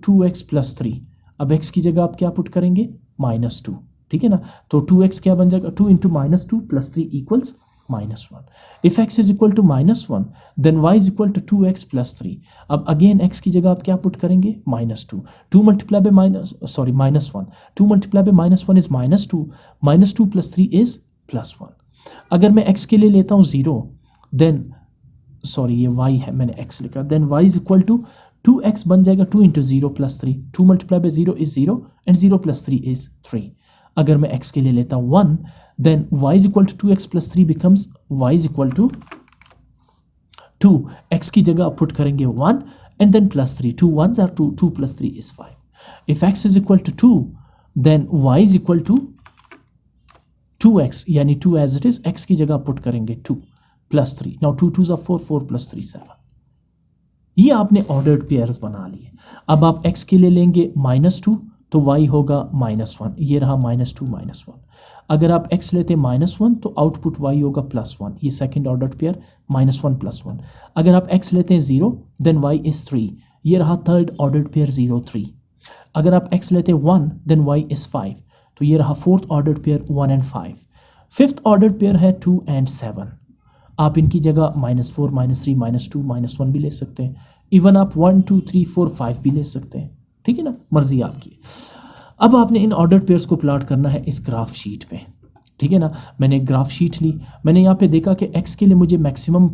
2x + 3। अब x की जगह आप क्या पुट करेंगे, -2, ठीक है ना। तो 2x क्या बन जाएगा, 2 × -2 + 3 = -1। If x = -1 then y = 2x + 3। अब अगेन x की जगह आप क्या पुट करेंगे, -2। 2 × -1 2 × -1 इज -2, -2 + 3 इज +1। अगर मैं x के लिए लेता हूँ 0, देन ये y है, मैंने x लिखा, देन y = 2x बन जाएगा 2 × 0 + 3। 2 × 0 इज 0 एंड 0 + 3 इज 3। अगर मैं x के लिए लेता हूँ 1, then y = 2x + 3 becomes y = 2। x की जगह पुट करेंगे 1 and then +3, 2 1s are 2, 2 + 3 is 5। if x = 2 then y = 2x, यानी 2 as it is, x की जगह पुट करेंगे 2 + 3। now 2 2s are 4, 4 + 3 7। ये आपने ऑर्डर्ड पेयर्स बना लिए। अब आप x के लिए लेंगे -2 तो y होगा -1, ये रहा -2 -1। अगर आप x लेते हैं -1 तो आउटपुट y होगा +1, ये सेकंड ऑर्डर पेयर -1 +1। अगर आप x लेते हैं 0 देन y इज 3, ये रहा थर्ड ऑर्डर पेयर 0 3। अगर आप x लेते हैं 1 देन y इज 5, तो ये रहा fourth order pair 1 and 5। Fifth order pair है 2 and 7। आप इनकी जगह -4 -3 -2 -1 भी ले सकते हैं। इवन आप 1 2 3 4 5 भी ले सकते हैं, ठीक है ना, मर्जी आपकी। अब आपने इन ऑर्डर पेयर्स को प्लॉट करना है इस ग्राफ शीट पे, ठीक है ना। मैंने एक ग्राफ शीट ली, मैंने यहाँ पे देखा कि x के लिए मुझे मैक्सिमम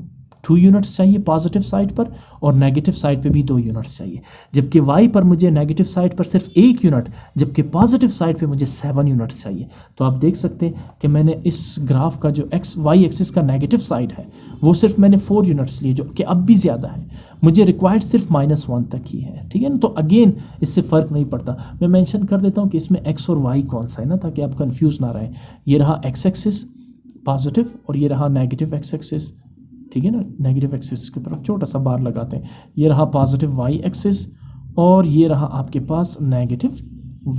2 यूनिट्स चाहिए पॉजिटिव साइड पर और नेगेटिव साइड पे भी 2 यूनिट्स चाहिए, जबकि y पर मुझे नेगेटिव साइड पर सिर्फ 1 यूनिट, जबकि पॉजिटिव साइड पे मुझे 7 यूनिट्स चाहिए। तो आप देख सकते हैं कि मैंने इस ग्राफ का जो y एक्सिस का नेगेटिव साइड है वो सिर्फ मैंने 4 यूनिट्स लिए, जो कि अब भी ज़्यादा है, मुझे रिक्वायर्ड सिर्फ -1 तक ही है, ठीक है ना। तो अगेन इससे फ़र्क नहीं पड़ता, मैं मेंशन कर देता हूँ कि इसमें x और y कौन सा है ना, ताकि आप कंफ्यूज ना रहे। ये रहा x एक्सिस पॉजिटिव और ये रहा नेगेटिव x एक्सिस, ठीक है ना। नेगेटिव एक्सिस के ऊपर छोटा सा बार लगाते हैं, ये रहा पॉजिटिव y एक्सिस और ये रहा आपके पास नेगेटिव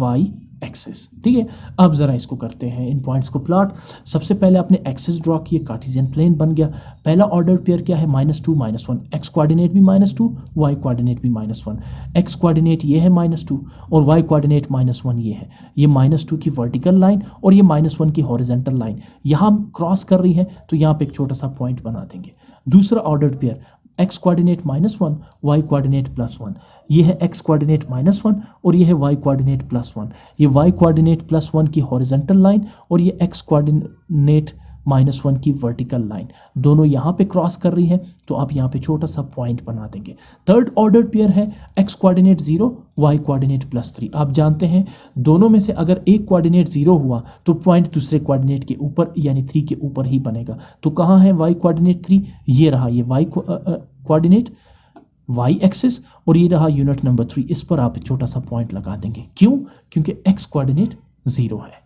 y एक्सिस, ठीक है। अब ज़रा इसको करते हैं, इन पॉइंट्स को प्लॉट। सबसे पहले आपने एक्सिस ड्रॉ किए, कार्टेशियन प्लेन बन गया। पहला ऑर्डर पेयर क्या है, -2 -1, एक्स कोऑर्डिनेट भी -2, वाई कोऑर्डिनेट भी -1। एक्स कोऑर्डिनेट ये है -2 और वाई कोऑर्डिनेट -1 ये है। ये -2 की वर्टिकल लाइन और ये -1 की हॉरिजेंटल लाइन यहाँ क्रॉस कर रही है, तो यहाँ पे एक छोटा सा पॉइंट बना देंगे। दूसरा order pair x coordinate -1, Y coordinate +1, ये है एक्स कोऑर्डिनेट -1 और ये है वाई कोऑर्डिनेट +1। ये वाई कोऑर्डिनेट +1 की हॉरिजेंटल लाइन और ये एक्स कोऑर्डिनेट -1 की वर्टिकल लाइन दोनों यहाँ पे क्रॉस कर रही है, तो आप यहाँ पे छोटा सा पॉइंट बना देंगे। थर्ड ऑर्डर पेयर है एक्स कोऑर्डिनेट 0, वाई कोऑर्डिनेट +3। आप जानते हैं दोनों में से अगर एक कोऑर्डिनेट 0 हुआ तो पॉइंट दूसरे कोऑर्डिनेट के ऊपर यानी 3 के ऊपर ही बनेगा। तो कहाँ है वाई कोऑर्डिनेट 3, ये रहा, ये वाई कोऑर्डिनेट वाई एक्सिस और ये रहा यूनिट नंबर 3। इस पर आप छोटा सा पॉइंट लगा देंगे, क्यों, क्योंकि एक्स कोऑर्डिनेट 0 है।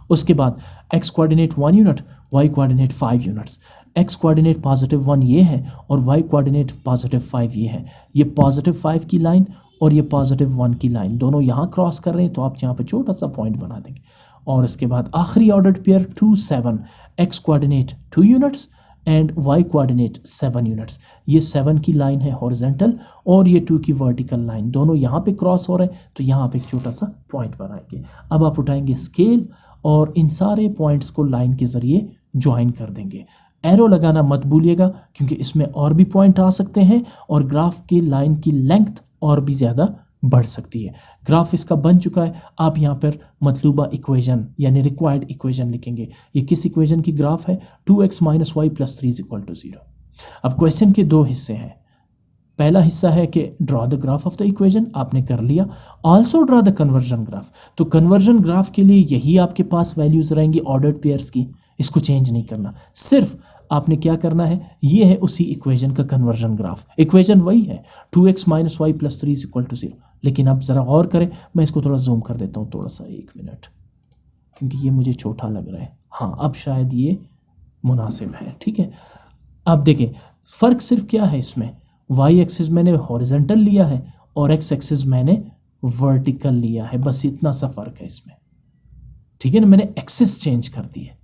उसके बाद X coordinate 1 unit, Y coordinate 5 units. X coordinate +1 ये है और वाई कोऑर्डिनेट +5 ये है। ये +5 की लाइन और ये +1 की लाइन दोनों यहाँ क्रॉस कर रहे हैं, तो आप यहाँ पे छोटा सा पॉइंट बना देंगे। और इसके बाद आखिरी order pair 2 7, x coordinate 2 units and Y coordinate 7 units. ये 7 की लाइन है हॉरिजेंटल और ये 2 की वर्टिकल लाइन दोनों यहाँ पे क्रॉस हो रहे हैं, तो यहाँ पे एक छोटा सा पॉइंट बनाएंगे। अब आप उठाएंगे स्केल और इन सारे पॉइंट्स को लाइन के ज़रिए ज्वाइन कर देंगे। एरो लगाना मत भूलिएगा, क्योंकि इसमें और भी पॉइंट आ सकते हैं और ग्राफ की लाइन की लेंथ और भी ज़्यादा बढ़ सकती है। ग्राफ इसका बन चुका है, आप यहाँ पर मतलूबा इक्वेशन यानी रिक्वायर्ड इक्वेशन लिखेंगे। ये किस इक्वेशन की ग्राफ है, 2x - y + 3 = 0। अब क्वेश्चन के 2 हिस्से हैं। पहला हिस्सा है कि draw the graph of the equation, आपने कर लिया। Also draw the conversion graph, तो कन्वर्जन ग्राफ के लिए यही आपके पास वैल्यूज रहेंगी ऑर्डर्ड पेयर्स की, इसको चेंज नहीं करना। सिर्फ आपने क्या करना है, ये है उसी इक्वेशन का कन्वर्जन ग्राफ। इक्वेशन वही है 2x - y + 3 = 0, लेकिन आप ज़रा गौर करें, मैं इसको थोड़ा जूम कर देता हूँ, थोड़ा सा 1 मिनट, क्योंकि ये मुझे छोटा लग रहा है। हाँ, अब शायद ये मुनासिब है, ठीक है। अब देखें फर्क सिर्फ क्या है इसमें, वाई एक्सिस मैंने हॉरिजेंटल लिया है और एक्स एक्सिस मैंने वर्टिकल लिया है, बस इतना सा फर्क है इसमें, ठीक है ना। मैंने एक्सिस चेंज कर दी है।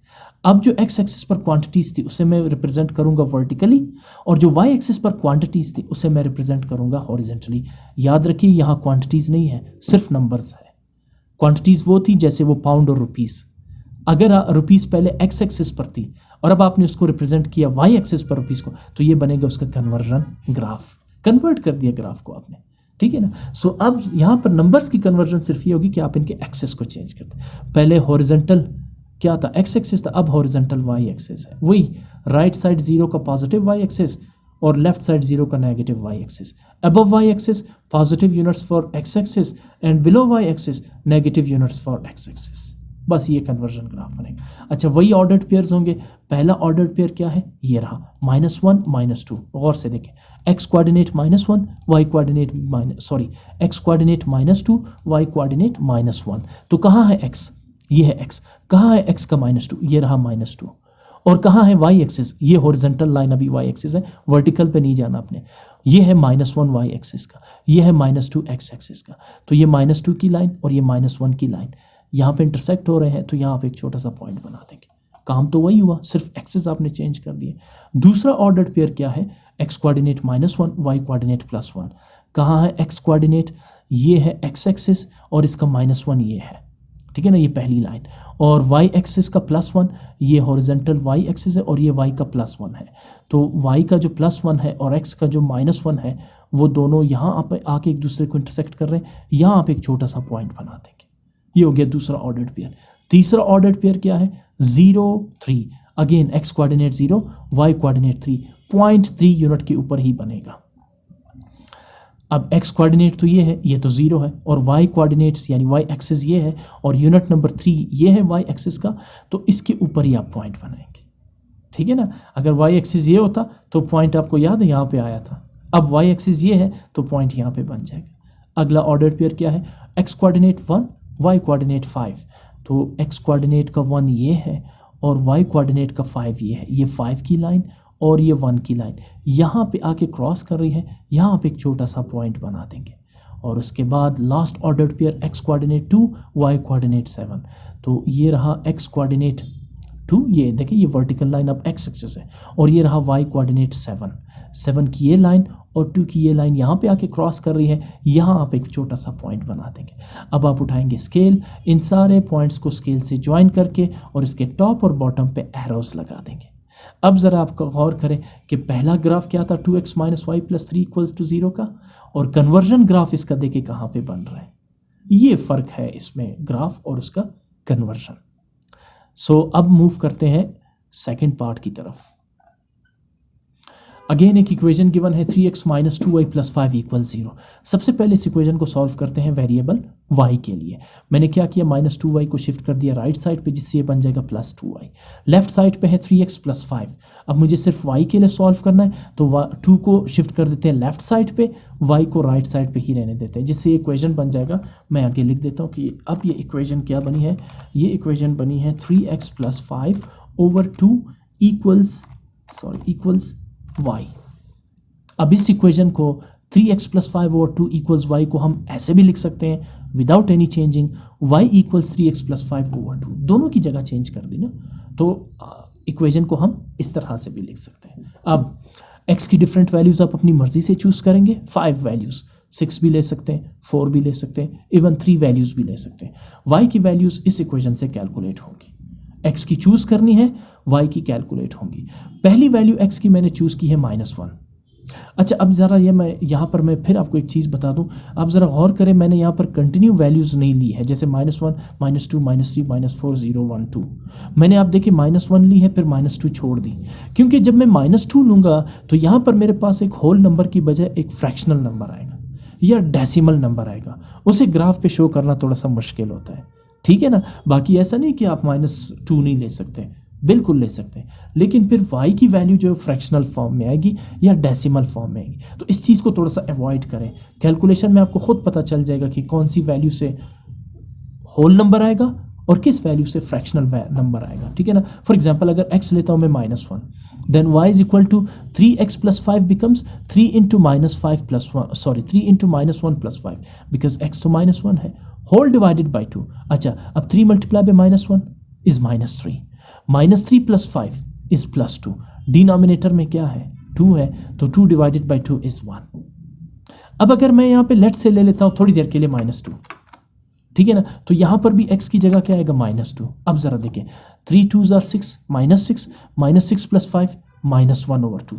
अब जो एक्स एक्सिस पर क्वांटिटीज थी उसे मैं रिप्रेजेंट करूंगा वर्टिकली, और जो वाई एक्सिस पर क्वांटिटीज थी उसे मैं रिप्रेजेंट करूंगा हॉरिजेंटली। याद रखिए यहाँ क्वांटिटीज नहीं है, सिर्फ नंबर्स है। क्वांटिटीज वो थी जैसे वो पाउंड और रुपीस, अगर रुपीस पहले एक्स एक्सिस पर थी और अब आपने उसको रिप्रेजेंट किया वाई एक्सिस पर रुपीस को, तो ये बनेगा उसका कन्वर्जन ग्राफ, कन्वर्ट कर दिया ग्राफ को आपने, ठीक है ना। सो अब यहाँ पर नंबर्स की कन्वर्जन सिर्फ ये होगी कि आप इनके एक्सेस को चेंज करते हैं। पहले हॉरिजेंटल क्या था, एक्स एक्सिस था, अब हॉरिजेंटल वाई एक्सिस है। वही राइट साइड जीरो का पॉजिटिव वाई एक्सिस और लेफ्ट साइड जीरो का negative y axis. Above y axis positive units for x axis and below y axis negative units for x axis. बस ये conversion graph बनेगा। अच्छा, वही ordered pairs होंगे। पहला ऑर्डर्ड पेयर क्या है, ये रहा -1 -2। गौर से देखें, x coordinate -1 Y coordinate x coordinate -2 y coordinate -1। तो कहाँ है एक्स, ये है एक्स। कहाँ है एक्स का -2, ये रहा -2। और कहाँ है वाई एक्सिस, ये हॉरिजॉन्टल लाइन अभी वाई एक्सिस है, वर्टिकल पे नहीं जाना आपने। ये है -1 वाई एक्सिस का, ये है -2 एक्स एक्सिस का। तो ये -2 की लाइन और ये -1 की लाइन यहाँ पे इंटरसेक्ट हो रहे हैं, तो यहाँ पे एक छोटा सा पॉइंट बना देंगे। काम तो वही हुआ, सिर्फ एक्सिस आपने चेंज कर दिए। दूसरा ऑर्डर्ड पेयर क्या है, एक्स कोऑर्डिनेट -1 वाई कोऑर्डिनेट +1। कहाँ है एक्स कोऑर्डिनेट, ये है एक्स एक्सिस और इसका -1 ये है, ठीक है ना, ये पहली लाइन। और वाई एक्सिस का +1, ये हॉरिजॉन्टल वाई एक्सिस है और ये वाई का +1 है। तो वाई का जो +1 है और एक्स का जो -1 है, वो दोनों यहाँ आप आके एक दूसरे को इंटरसेक्ट कर रहे हैं। यहाँ आप एक छोटा सा पॉइंट बना देंगे। ये हो गया दूसरा ऑर्डर्ड पेयर। तीसरा ऑर्डर्ड पेयर क्या है, 0 3। Again x coordinate 0 y coordinate 3, 0.3 unit के ऊपर ही बनेगा। अब एक्स कोऑर्डिनेट तो ये तो 0 है, और वाई कोऑर्डिनेट्स यानी वाई एक्सिस ये है और यूनिट नंबर 3 ये है वाई एक्सिस का, तो इसके ऊपर ही आप पॉइंट बनाएंगे, ठीक है ना। अगर वाई एक्सिस ये होता तो पॉइंट आपको याद है यहाँ पे आया था। अब वाई एक्सिस ये है तो पॉइंट यहाँ पे बन जाएगा। अगला ऑर्डर्ड पेयर क्या है, एक्स कोऑर्डिनेट 1 वाई कोऑर्डिनेट 5। तो एक्स कोऑर्डिनेट का 1 ये है और वाई कोऑर्डिनेट का 5 ये है। ये 5 की लाइन और ये 1 की लाइन यहाँ पे आके क्रॉस कर रही है, यहाँ पे एक छोटा सा पॉइंट बना देंगे। और उसके बाद last ordered pair x coordinate 2 y coordinate 7। तो ये रहा एक्स कोऑर्डिनेट 2, ये देखिए ये वर्टिकल लाइन अब एक्स एक्सिस है, और ये रहा वाई कोऑर्डिनेट 7 की ये लाइन और 2 की ये लाइन यहाँ पे आके क्रॉस कर रही है, यहाँ आप एक छोटा सा पॉइंट बना देंगे। अब आप उठाएंगे स्केल, इन सारे पॉइंट्स को स्केल से ज्वाइन करके और इसके टॉप और बॉटम पे एरोज लगा देंगे। अब ज़रा आप गौर करें कि पहला ग्राफ क्या था, 2x - y + 3 = 0 का, और कन्वर्जन ग्राफ इसका देखिए कहाँ पे बन रहा है। ये फ़र्क है इसमें ग्राफ और उसका कन्वर्जन। सो अब मूव करते हैं सेकेंड पार्ट की तरफ। अगेन एक इक्वेशन गिवन है 3x - 2y + 5 = 0। सबसे पहले इस इक्वेशन को सॉल्व करते हैं वेरिएबल y के लिए। मैंने क्या किया, -2y को शिफ्ट कर दिया राइट साइड पे, जिससे ये बन जाएगा +2y। लेफ्ट साइड पे है 3x + 5। अब मुझे सिर्फ y के लिए सॉल्व करना है, तो 2 को शिफ्ट कर देते हैं लेफ्ट साइड पे, y को राइट साइड पे ही रहने देते हैं, जिससे ये इक्वेशन बन जाएगा। मैं आगे लिख देता हूँ कि अब ये इक्वेशन क्या बनी है, ये इक्वेशन बनी है 3x + 5 / 2 इक्वल्स y। अब इस इक्वेशन को 3x + 5 / 2 = y को हम ऐसे भी लिख सकते हैं without any changing, y = 3x + 5 / 2। दोनों की जगह चेंज कर दी ना, तो इक्वेशन को हम इस तरह से भी लिख सकते हैं। अब x की डिफरेंट वैल्यूज आप अपनी मर्जी से चूज करेंगे। 5 वैल्यूज, 6 भी ले सकते हैं, 4 भी ले सकते हैं, इवन 3 वैल्यूज भी ले सकते हैं। y की वैल्यूज इस इक्वेशन से कैलकुलेट होंगी। x की चूज करनी है, y की कैलकुलेट होंगी। पहली वैल्यू x की मैंने चूज की है -1। अच्छा, अब ज़रा ये मैं यहाँ पर मैं फिर आपको एक चीज़ बता दूँ। आप ज़रा गौर करें, मैंने यहाँ पर कंटिन्यू वैल्यूज़ नहीं ली है, जैसे -1 -2 -3 -4 0 1 2। मैंने आप देखिए -1 ली है, फिर -2 छोड़ दी, क्योंकि जब मैं -2 लूँगा तो यहाँ पर मेरे पास एक होल नंबर की बजाय एक फ्रैक्शनल नंबर आएगा या डेसिमल नंबर आएगा। उसे ग्राफ पे शो करना थोड़ा सा मुश्किल होता है, ठीक है ना। बाकी ऐसा नहीं कि आप -2 नहीं ले सकते, बिल्कुल ले सकते हैं, लेकिन फिर y की वैल्यू जो फ्रैक्शनल फॉर्म में आएगी या डेसिमल फॉर्म में आएगी, तो इस चीज़ को थोड़ा सा अवॉइड करें। कैलकुलेशन में आपको खुद पता चल जाएगा कि कौन सी वैल्यू से होल नंबर आएगा और किस वैल्यू से फ्रैक्शनल नंबर आएगा, ठीक है ना। फॉर एग्जांपल अगर x लेता हूँ मैं -1, then y is equal to 3x plus 5 becomes 3 into -5 plus 1, sorry 3 into -1 plus 5, because x तो -1 है, होल डिवाइडेड बाई 2। अच्छा, अब 3 multiply by -1 is -3, -3 plus 5 is +2, denominator में क्या है 2 है, तो 2 डिवाइडेड बाई 2 इज 1। अब अगर मैं यहाँ पे लेट से ले लेता हूँ थोड़ी देर के लिए -2, ठीक है ना, तो यहाँ पर भी x की जगह क्या आएगा -2। अब जरा देखें, 3 2s are 6, -6 प्लस 5 -1/2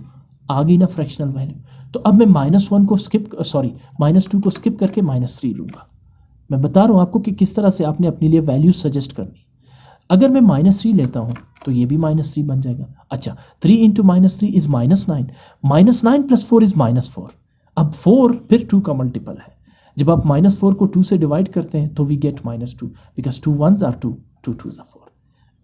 आ गई ना फ्रैक्शनल वैल्यू। तो अब मैं -2 को स्किप करके -3 लूँगा। मैं बता रहा हूँ आपको कि किस तरह से आपने अपने लिए वैल्यू सजेस्ट करनी। अगर मैं -3 लेता हूँ तो ये भी -3 बन जाएगा। अच्छा, 3 इंटू -3 इज -9, -9 प्लस 4 इज -4। अब 4 फिर 2 का मल्टीपल है। जब आप -4 को 2 से डिवाइड करते हैं तो we get -2, because 2 1s are 2, 2 2s are 4।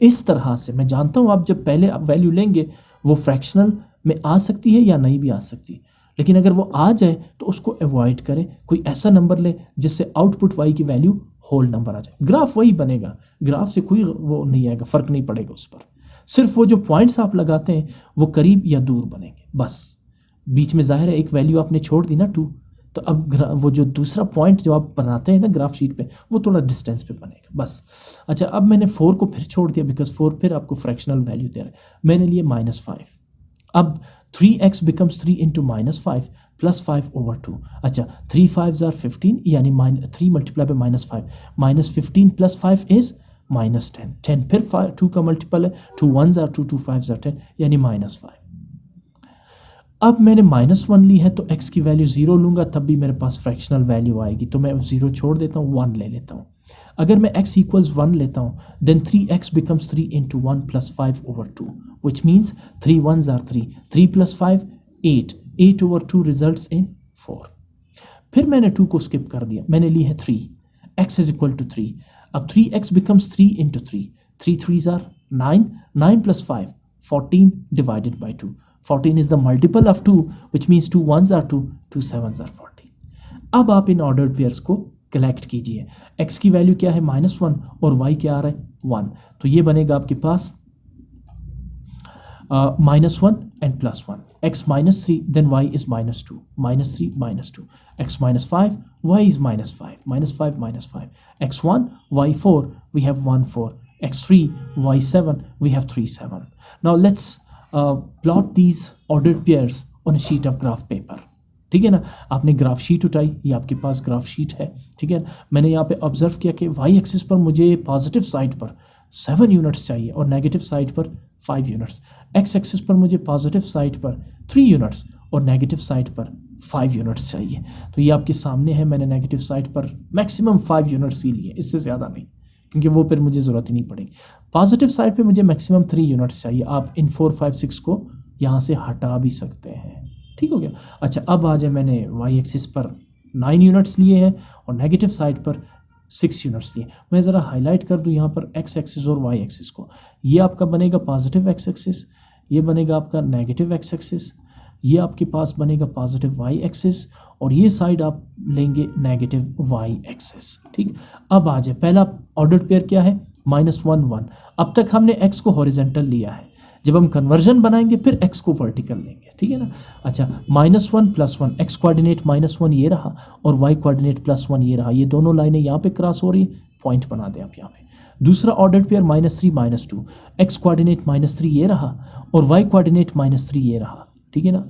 इस तरह से मैं जानता हूँ आप जब पहले आप वैल्यू लेंगे वो फ्रैक्शनल में आ सकती है या नहीं भी आ सकती, लेकिन अगर वो आ जाए तो उसको अवॉइड करें। कोई ऐसा नंबर ले जिससे आउटपुट y की वैल्यू होल नंबर आ जाए। ग्राफ वही बनेगा, ग्राफ से कोई वो नहीं आएगा, फर्क नहीं पड़ेगा उस पर। सिर्फ वो जो पॉइंट्स आप लगाते हैं वो करीब या दूर बनेंगे बस। बीच में जाहिर है एक वैल्यू आपने छोड़ दी ना 2, तो अब वो जो दूसरा पॉइंट जो आप बनाते हैं ना ग्राफ शीट पे वो थोड़ा डिस्टेंस पे बनेगा बस। अच्छा, अब मैंने 4 को फिर छोड़ दिया बिकॉज 4 फिर आपको फ्रैक्शनल वैल्यू दे रहा है। मैंने लिए -5। अब 3x बिकम्स 3 इंटू -5 प्लस 5/2। अच्छा, 3 5s are 15, यानी 3 मल्टीप्लाई बाई -5, -15 प्लस 5 इज -10, 10 फिर 2 का मल्टीपल है, 2 1s are 2, 2 5s are 10, यानी -5। अब मैंने -1 ली है तो x की वैल्यू 0 लूँगा तब भी मेरे पास फ्रैक्शनल वैल्यू आएगी, तो मैं 0 छोड़ देता हूँ, 1 ले लेता हूँ। अगर मैं x इक्वल्स 1 लेता हूँ then 3x becomes 3 into 1 plus 5/2, which means 3 1s are 3, 3 plus 5 8, 8/2 results in 4। फिर मैंने 2 को स्किप कर दिया, मैंने ली है 3, x इज इक्वल टू 3। अब 3x becomes 3 into 3, 3 3s are 9, 9 plus 5 14 divided by 2, 14 is the multiple of 2, which means 2 1s are 2, 2 7s are 14। अब आप इन ऑर्डर्ड पेयर्स को कलेक्ट कीजिए। x की वैल्यू क्या है -1 और y क्या आ रहा है 1, तो ये बनेगा आपके पास -1 and +1, x -3 then y is -2, -3 -2, x -5 y is -5, -5 -5, x1 y4 we have 1 4, x3 y7 we have 3 7। now let's plot these ordered pairs on a sheet of graph paper. ठीक है ना, आपने ग्राफ शीट उठाई, ये आपके पास ग्राफ शीट है। ठीक है, मैंने यहाँ पे ऑब्जर्व किया कि वाई एक्सिस पर मुझे पॉजिटिव साइड पर 7 यूनिट्स चाहिए और नेगेटिव साइड पर 5 यूनिट्स। एक्स एक्सिस पर मुझे पॉजिटिव साइड पर 3 यूनिट्स और नेगेटिव साइड पर 5 यूनिट्स चाहिए। तो ये आपके सामने है, मैंने नेगेटिव साइड पर मैक्सिमम 5 यूनिट्स ही लिए, इससे ज़्यादा नहीं, क्योंकि वो फिर मुझे ज़रूरत ही नहीं पड़ेगी। पॉजिटिव साइड पे मुझे मैक्सिमम 3 यूनिट्स चाहिए। आप इन 4 5 6 को यहाँ से हटा भी सकते हैं। ठीक हो गया। अच्छा, अब आ जाए, मैंने वाई एक्सिस पर 9 यूनिट्स लिए हैं और नेगेटिव साइड पर 6 यूनिट्स लिए। मैं ज़रा हाईलाइट कर दूँ यहाँ पर एक्स एक्सिस और वाई एक्सिस को। ये आपका बनेगा पॉजिटिव एक्स एक्सिस, ये बनेगा आपका नेगेटिव एक्स एक्सिस, ये आपके पास बनेगा पॉजिटिव वाई एक्सिस और ये साइड आप लेंगे नेगेटिव वाई एक्सिस। ठीक, अब आ जाए, पहला ऑर्डर्ड पेयर क्या है -1 1। अब तक हमने x को हॉरिजेंटल लिया है, जब हम कन्वर्जन बनाएंगे फिर x को वर्टिकल लेंगे। ठीक है ना। अच्छा, -1 +1, x कोऑर्डिनेट -1 ये रहा और y कोऑर्डिनेट +1 ये रहा। ये दोनों लाइनें यहाँ पे क्रॉस हो रही है, पॉइंट बना दें आप यहाँ पे। दूसरा ऑर्डर्ड पेयर -3 -2, x कोऑर्डिनेट -3 ये रहा और y कोऑर्डिनेट -3 ये रहा। ठीक है ना,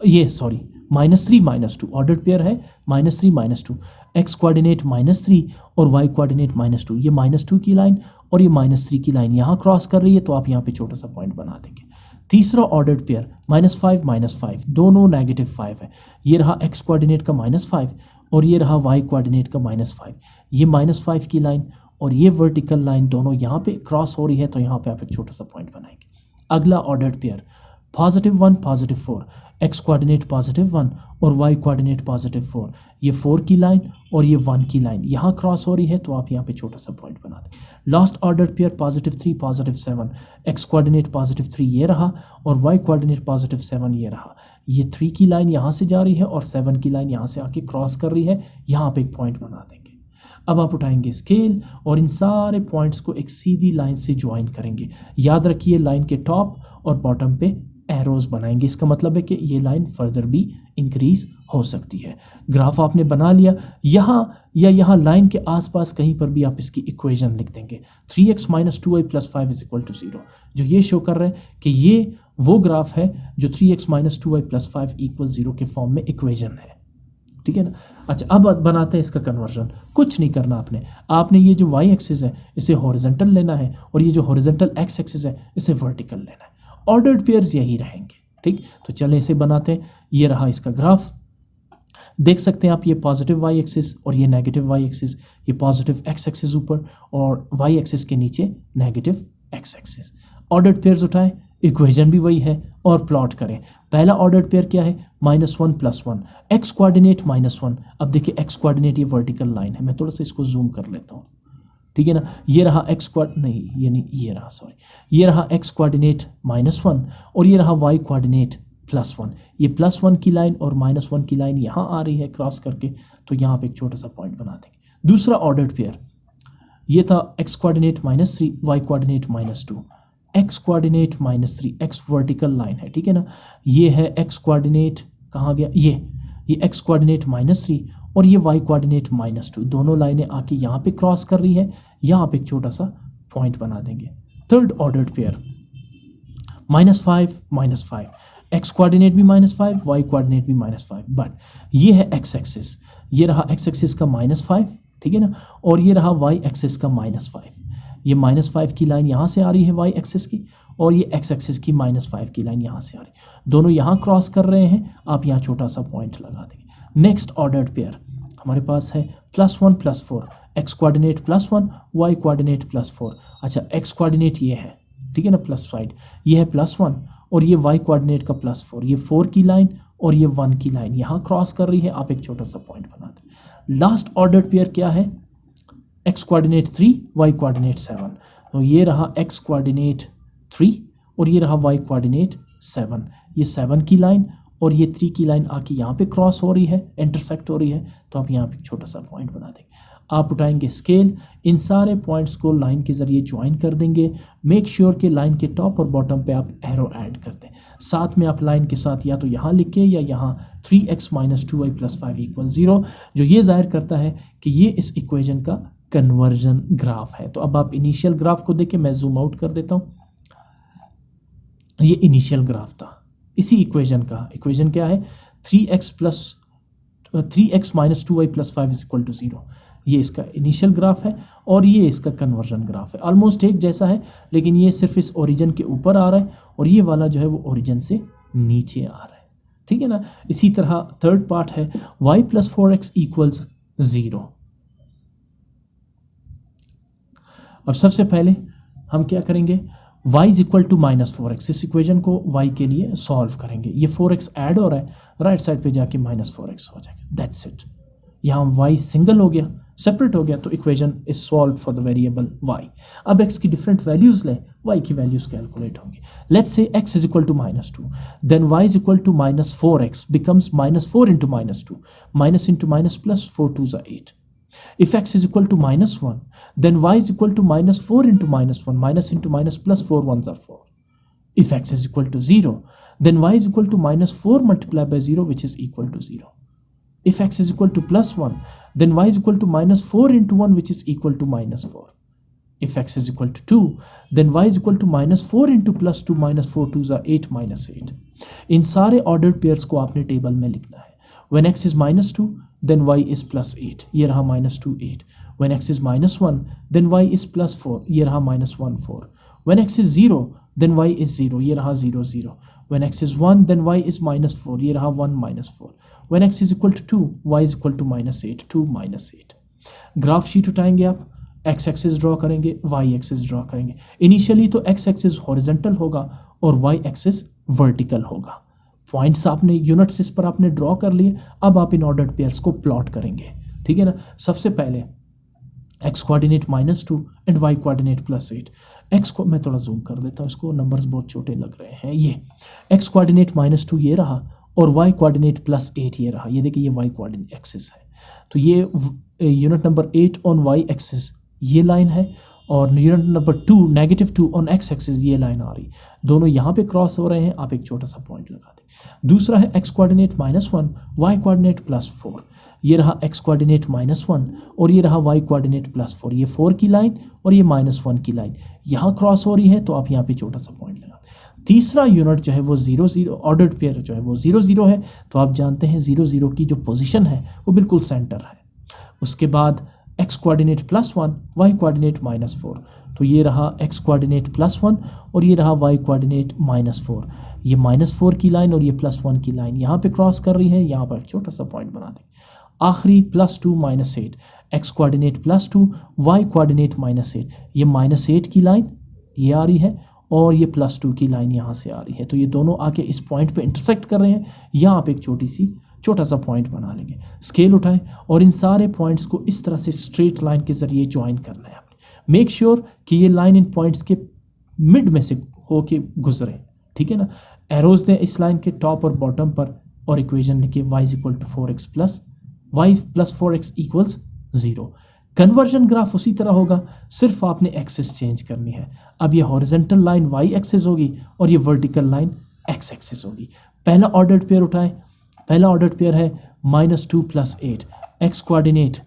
ये सॉरी -3 -2 ऑर्डर्ड पेयर है, -3 -2, x कोऑर्डिनेट -3 और y कोऑर्डिनेट -2। ये -2 की लाइन और ये -3 की लाइन यहाँ क्रॉस कर रही है, तो आप यहाँ पे छोटा सा पॉइंट बना देंगे। तीसरा ऑर्डर्ड पेयर -5 -5, दोनों नेगेटिव 5 है। ये रहा x कोऑर्डिनेट का -5 और ये रहा y कोऑर्डिनेट का -5। ये -5 की लाइन और ये वर्टिकल लाइन दोनों यहाँ पे क्रॉस हो रही है, तो यहाँ पे आप एक छोटा सा पॉइंट बनाएंगे। अगला ऑर्डर्ड पेयर +1 +4, x कोऑर्डिनेट +1 और y कोऑर्डिनेट +4। ये 4 की लाइन और ये 1 की लाइन यहाँ क्रॉस हो रही है, तो आप यहाँ पे छोटा सा पॉइंट बना दें। Last order pair +3 +7, x coordinate +3 ये रहा और y कोऑर्डिनेट +7 ये रहा। ये 3 की लाइन यहाँ से जा रही है और 7 की लाइन यहाँ से आके क्रॉस कर रही है, यहाँ पे एक पॉइंट बना देंगे। अब आप उठाएंगे स्केल और इन सारे पॉइंट्स को एक सीधी लाइन से ज्वाइन करेंगे। याद रखिए लाइन के टॉप और बॉटम पे एरोज बनाएंगे, इसका मतलब है कि ये लाइन फर्दर भी इंक्रीज हो सकती है। ग्राफ आपने बना लिया, यहाँ या यहाँ लाइन के आसपास कहीं पर भी आप इसकी इक्वेशन लिख देंगे 3x - 2y + 5 = 0, जो ये शो कर रहे हैं कि ये वो ग्राफ है जो 3x - 2y + 5 = 0 के फॉर्म में इक्वेशन है। ठीक है ना। अच्छा, अब बनाते हैं इसका कन्वर्जन। कुछ नहीं करना आपने ये जो y एक्सिस है इसे हॉरिजॉन्टल लेना है और ये जो हॉरिजॉन्टल x एक्सिस है इसे वर्टिकल लेना है। ऑर्डर्ड पेयर्स यही रहेंगे। ठीक, तो चलें इसे बनाते हैं। ये रहा इसका ग्राफ, देख सकते हैं आप, ये पॉजिटिव y एक्सिस और ये नेगेटिव y एक्सिस, ये पॉजिटिव x एक्सिस ऊपर और y एक्सिस के नीचे negative x axis. Ordered pairs उठाएं, इक्वेशन भी वही है और प्लॉट करें। पहला ऑर्डर्ड पेयर क्या है, -1 + 1, x कोऑर्डिनेट -1। अब देखिए x कोऑर्डिनेट ये वर्टिकल लाइन है, मैं थोड़ा सा इसको जूम कर लेता हूँ। ठीक है ना, ये रहा x ये रहा x कोऑर्डिनेट -1 और ये रहा y कोऑर्डिनेट +1। ये +1 की लाइन और -1 की लाइन यहाँ आ रही है क्रॉस करके, तो यहाँ पे एक छोटा सा पॉइंट बना देंगे। दूसरा ऑर्डर्ड पेयर ये था x coordinate -3, y coordinate -2, x coordinate -3, x vertical line है। ठीक है ना, ये है x कोऑर्डिनेट, कहाँ गया ये x कोऑर्डिनेट -3 और ये y कोऑर्डिनेट -2, दोनों लाइनें आके यहाँ पे क्रॉस कर रही है, यहाँ पे एक छोटा सा पॉइंट बना देंगे। Third ordered pair -5 -5, x coordinate भी -5, y कोऑर्डिनेट भी -5, बट ये है x एक्सिस, ये रहा x एक्सिस का -5, ठीक है ना, और ये रहा y एक्सिस का -5। ये -5 की लाइन यहाँ से आ रही है y एक्सिस की और ये x एक्सिस की -5 की लाइन यहाँ से आ रही है, दोनों यहाँ क्रॉस कर रहे हैं, आप यहाँ छोटा सा पॉइंट लगा देंगे। नेक्स्ट ऑर्डर्ड पेयर हमारे पास है +1 + 4, x कोऑर्डिनेट +1, y कोऑर्डिनेट +4। अच्छा, x कोऑर्डिनेट ये है, ठीक है ना, प्लस साइड, ये है +1 और ये y कोऑर्डिनेट का +4, ये 4 की लाइन और ये 1 की लाइन यहाँ क्रॉस कर रही है, आप एक छोटा सा पॉइंट बना दें। लास्ट ऑर्डर्ड पेयर क्या है, x कोऑर्डिनेट 3, y कोऑर्डिनेट 7, तो ये रहा x कोऑर्डिनेट 3 और ये रहा y कोऑर्डिनेट 7, ये 7 की लाइन और ये 3 की लाइन आके यहाँ पे क्रॉस हो रही है, इंटरसेक्ट हो रही है, तो आप यहाँ पे एक छोटा सा पॉइंट बना देंगे। आप उठाएंगे स्केल, इन सारे पॉइंट्स को लाइन के ज़रिए ज्वाइन कर देंगे। मेक श्योर कि लाइन के टॉप और बॉटम पे आप एरो ऐड कर दें। साथ में आप लाइन के साथ या तो यहाँ लिखें या यहाँ 3x - 2y + 5 = 0, जो ये जाहिर करता है कि ये इस इक्वेशन का कन्वर्जन ग्राफ है। तो अब आप इनिशियल ग्राफ को देखें, मैं जूम आउट कर देता हूँ। ये इनिशियल ग्राफ था इसी इक्वेशन का। इक्वेशन क्या है, 3x - 2y + 5 = 0। ये इसका इनिशियल ग्राफ है और ये इसका कन्वर्जन ग्राफ है। ऑलमोस्ट एक जैसा है, लेकिन ये सिर्फ इस ओरिजिन के ऊपर आ रहा है और ये वाला जो है वो ओरिजिन से नीचे आ रहा है। ठीक है ना। इसी तरह थर्ड पार्ट है y + 4x = 0। अब सबसे पहले हम क्या करेंगे, y = -4x, इस इक्वेशन को y के लिए सॉल्व करेंगे। ये 4x ऐड हो रहा है, राइट साइड पे जाके -4x हो जाएगा, दैट्स इट। यहाँ y सिंगल हो गया, सेपरेट हो गया, तो equation is solve for the variable y। अब x की डिफरेंट वैल्यूज लें, y की वैल्यूज कैलकुलेट होंगी। Let's say x = -2, then y = -4x becomes -4 × -2, minus into minus plus 4 2s are 8. If x is equal to -1, then y is equal to -4 × -1, minus into minus plus 4 1s are 4. If x is equal to 0, then y is equal to -4 multiplied by 0, which is equal to 0. If x is equal to +1, then y is equal to -4 × 1, which is equal to -4. If x is equal to 2, then y is equal to -4 × +2, -4 2s are 8 -8. इन सारे ordered pairs को आपने table में लिखना है। When x is -2, then y is +8, ये रहा -2 8. When x is -1, then y is +4, ये रहा -1 4. When x is 0, then y is 0, ये रहा 0 0. When x is 1, then y is -4, ये रहा 1 -4. When x is equal to 2, y is equal to -8, 2 -8. Graph sheet उठाएंगे आप, x एक्सिस ड्रॉ करेंगे, y axis draw करेंगे। इनिशियली तो x एक्सिस हॉरिजॉन्टल होगा और y एक्सिस वर्टिकल होगा। पॉइंट्स आपने यूनिट्स इस पर आपने ड्रॉ कर लिए। अब आप इन ऑर्डर्ड पेयर्स को प्लॉट करेंगे, ठीक है ना। सबसे पहले x coordinate -2 and y coordinate +8। x को मैं थोड़ा जूम कर देता हूँ, इसको नंबर्स बहुत छोटे लग रहे हैं। ये x कोऑर्डिनेट -2 ये रहा और y कोऑर्डिनेट +8 ये रहा। ये देखिए ये y कोऑर्डिनेट एक्सिस है, तो ये unit number 8 on y axis ये लाइन है, और unit number 2 -2 on x axis ये लाइन आ रही, दोनों यहाँ पे क्रॉस हो रहे हैं। आप एक छोटा सा पॉइंट लगा दें। दूसरा है एक्स कोऑर्डिनेट -1 वाई कोऑर्डिनेट +4, ये रहा एक्स कोऑर्डिनेट -1 और ये रहा वाई कोऑर्डिनेट +4, ये 4 की लाइन और ये -1 की लाइन यहाँ क्रॉस हो रही है, तो आप यहाँ पे छोटा सा पॉइंट लगा दें। तीसरा यूनिट जो है वो 0 0 ऑर्डर्ड पेयर जो है वो 0 0 है, तो आप जानते हैं 0 0 की जो पोजीशन है वो बिल्कुल सेंटर है। उसके बाद एक्स कोऑर्डिनेट +1 वाई कोऑर्डिनेट -4, तो ये रहा एक्स कोऑर्डिनेट +1 और ये रहा वाई कोऑर्डिनेट -4, ये -4 की लाइन और ये +1 की लाइन यहाँ पे क्रॉस कर रही है, यहाँ पर छोटा सा पॉइंट बना दें। आखिरी +2 -8 एक्स कोऑर्डिनेट +2 वाई कोऑर्डिनेट -8, ये -8 की लाइन ये आ रही है और ये +2 की लाइन यहाँ से आ रही है, तो ये दोनों आके इस पॉइंट पे इंटरसेक्ट कर रहे हैं। यहाँ पे एक छोटा सा पॉइंट बना लेंगे, स्केल उठाएं और इन सारे पॉइंट्स को इस तरह से स्ट्रेट लाइन के जरिए ज्वाइन करना है आपने। मेक श्योर कि ये लाइन इन पॉइंट्स के मिड में से होके गुजरे, ठीक है ना। एरोज दें इस लाइन के टॉप और बॉटम पर और इक्वेशन लिखिए y = 4x + y + 4x = 0। Conversion graph उसी तरह होगा, सिर्फ आपने एक्सिस चेंज करनी है। अब ये हॉरिजॉन्टल लाइन y एक्सिस होगी और ये वर्टिकल लाइन x एक्सिस होगी। पहला ऑर्डर्ड पेयर उठाएं, पहला ऑर्डर्ड पेयर है -2 + 8, एक्स कोऑर्डिनेट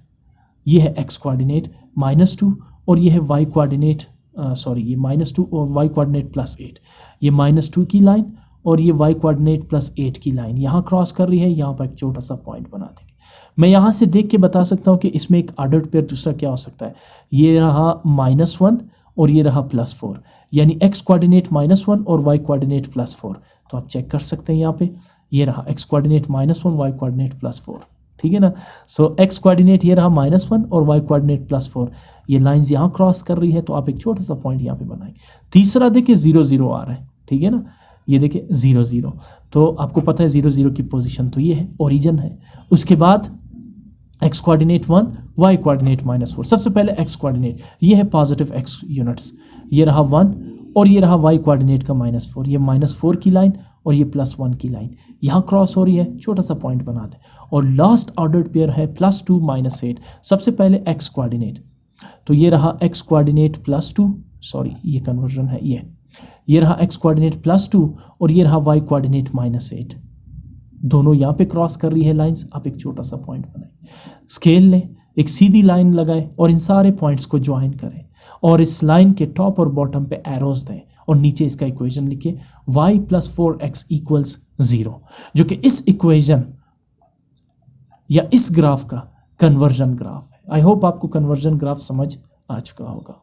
ये है एक्स कोऑर्डिनेट -2 और ये है वाई कोऑर्डिनेट ये -2 और वाई कोऑर्डिनेट +8, ये -2 की लाइन और ये वाई कोऑर्डिनेट +8 की लाइन यहाँ क्रॉस कर रही है। यहाँ पर एक छोटा सा पॉइंट बना देंगे। मैं यहाँ से देख के बता सकता हूँ कि इसमें एक ऑर्डर्ड पेयर दूसरा क्या हो सकता है। ये रहा -1 और ये रहा +4, यानी एक्स कोऑर्डिनेट -1 और वाई कोऑर्डिनेट +4, तो आप चेक कर सकते हैं यहाँ पे। ये रहा एक्स कोऑर्डिनेट -1 वाई कोऑर्डिनेट +4, ठीक है ना। सो एक्स कोऑर्डिनेट ये रहा -1 और वाई कोऑर्डिनेट +4, ये लाइंस यहाँ क्रॉस कर रही है, तो आप एक छोटा सा पॉइंट यहाँ पे बनाएंगे। तीसरा देखिए 0 0 आ रहा है, ठीक है ना, ये देखिए 0 0, तो आपको पता है 0 0 की पोजीशन तो ये है, ओरिजिन है। उसके बाद एक्स कोऑर्डिनेट 1 वाई कोऑर्डिनेट -4, सबसे पहले एक्स कोऑर्डिनेट ये है पॉजिटिव एक्स यूनिट्स, ये रहा 1 और ये रहा वाई कोऑर्डिनेट का -4, ये -4 की लाइन और ये +1 की लाइन यहाँ क्रॉस हो रही है, छोटा सा पॉइंट बना दें। और लास्ट ऑर्डर्ड पेयर है +2 -8, सबसे पहले एक्स कोऑर्डिनेट, तो ये रहा एक्स कोऑर्डिनेट +2, ये कन्वर्जन है, ये रहा एक्स कोऑर्डिनेट +2 और ये रहा वाई कोऑर्डिनेट -8, दोनों यहाँ पे क्रॉस कर रही है लाइंस। आप एक छोटा सा पॉइंट बनाएं, स्केल लें, एक सीधी लाइन लगाएं और इन सारे पॉइंट्स को ज्वाइन करें और इस लाइन के टॉप और बॉटम पे एरोज दें और नीचे इसका इक्वेशन लिखिए y + 4x = 0, जो कि इस इक्वेशन या इस ग्राफ का कन्वर्जन ग्राफ है। आई होप आपको कन्वर्जन ग्राफ समझ आ चुका होगा।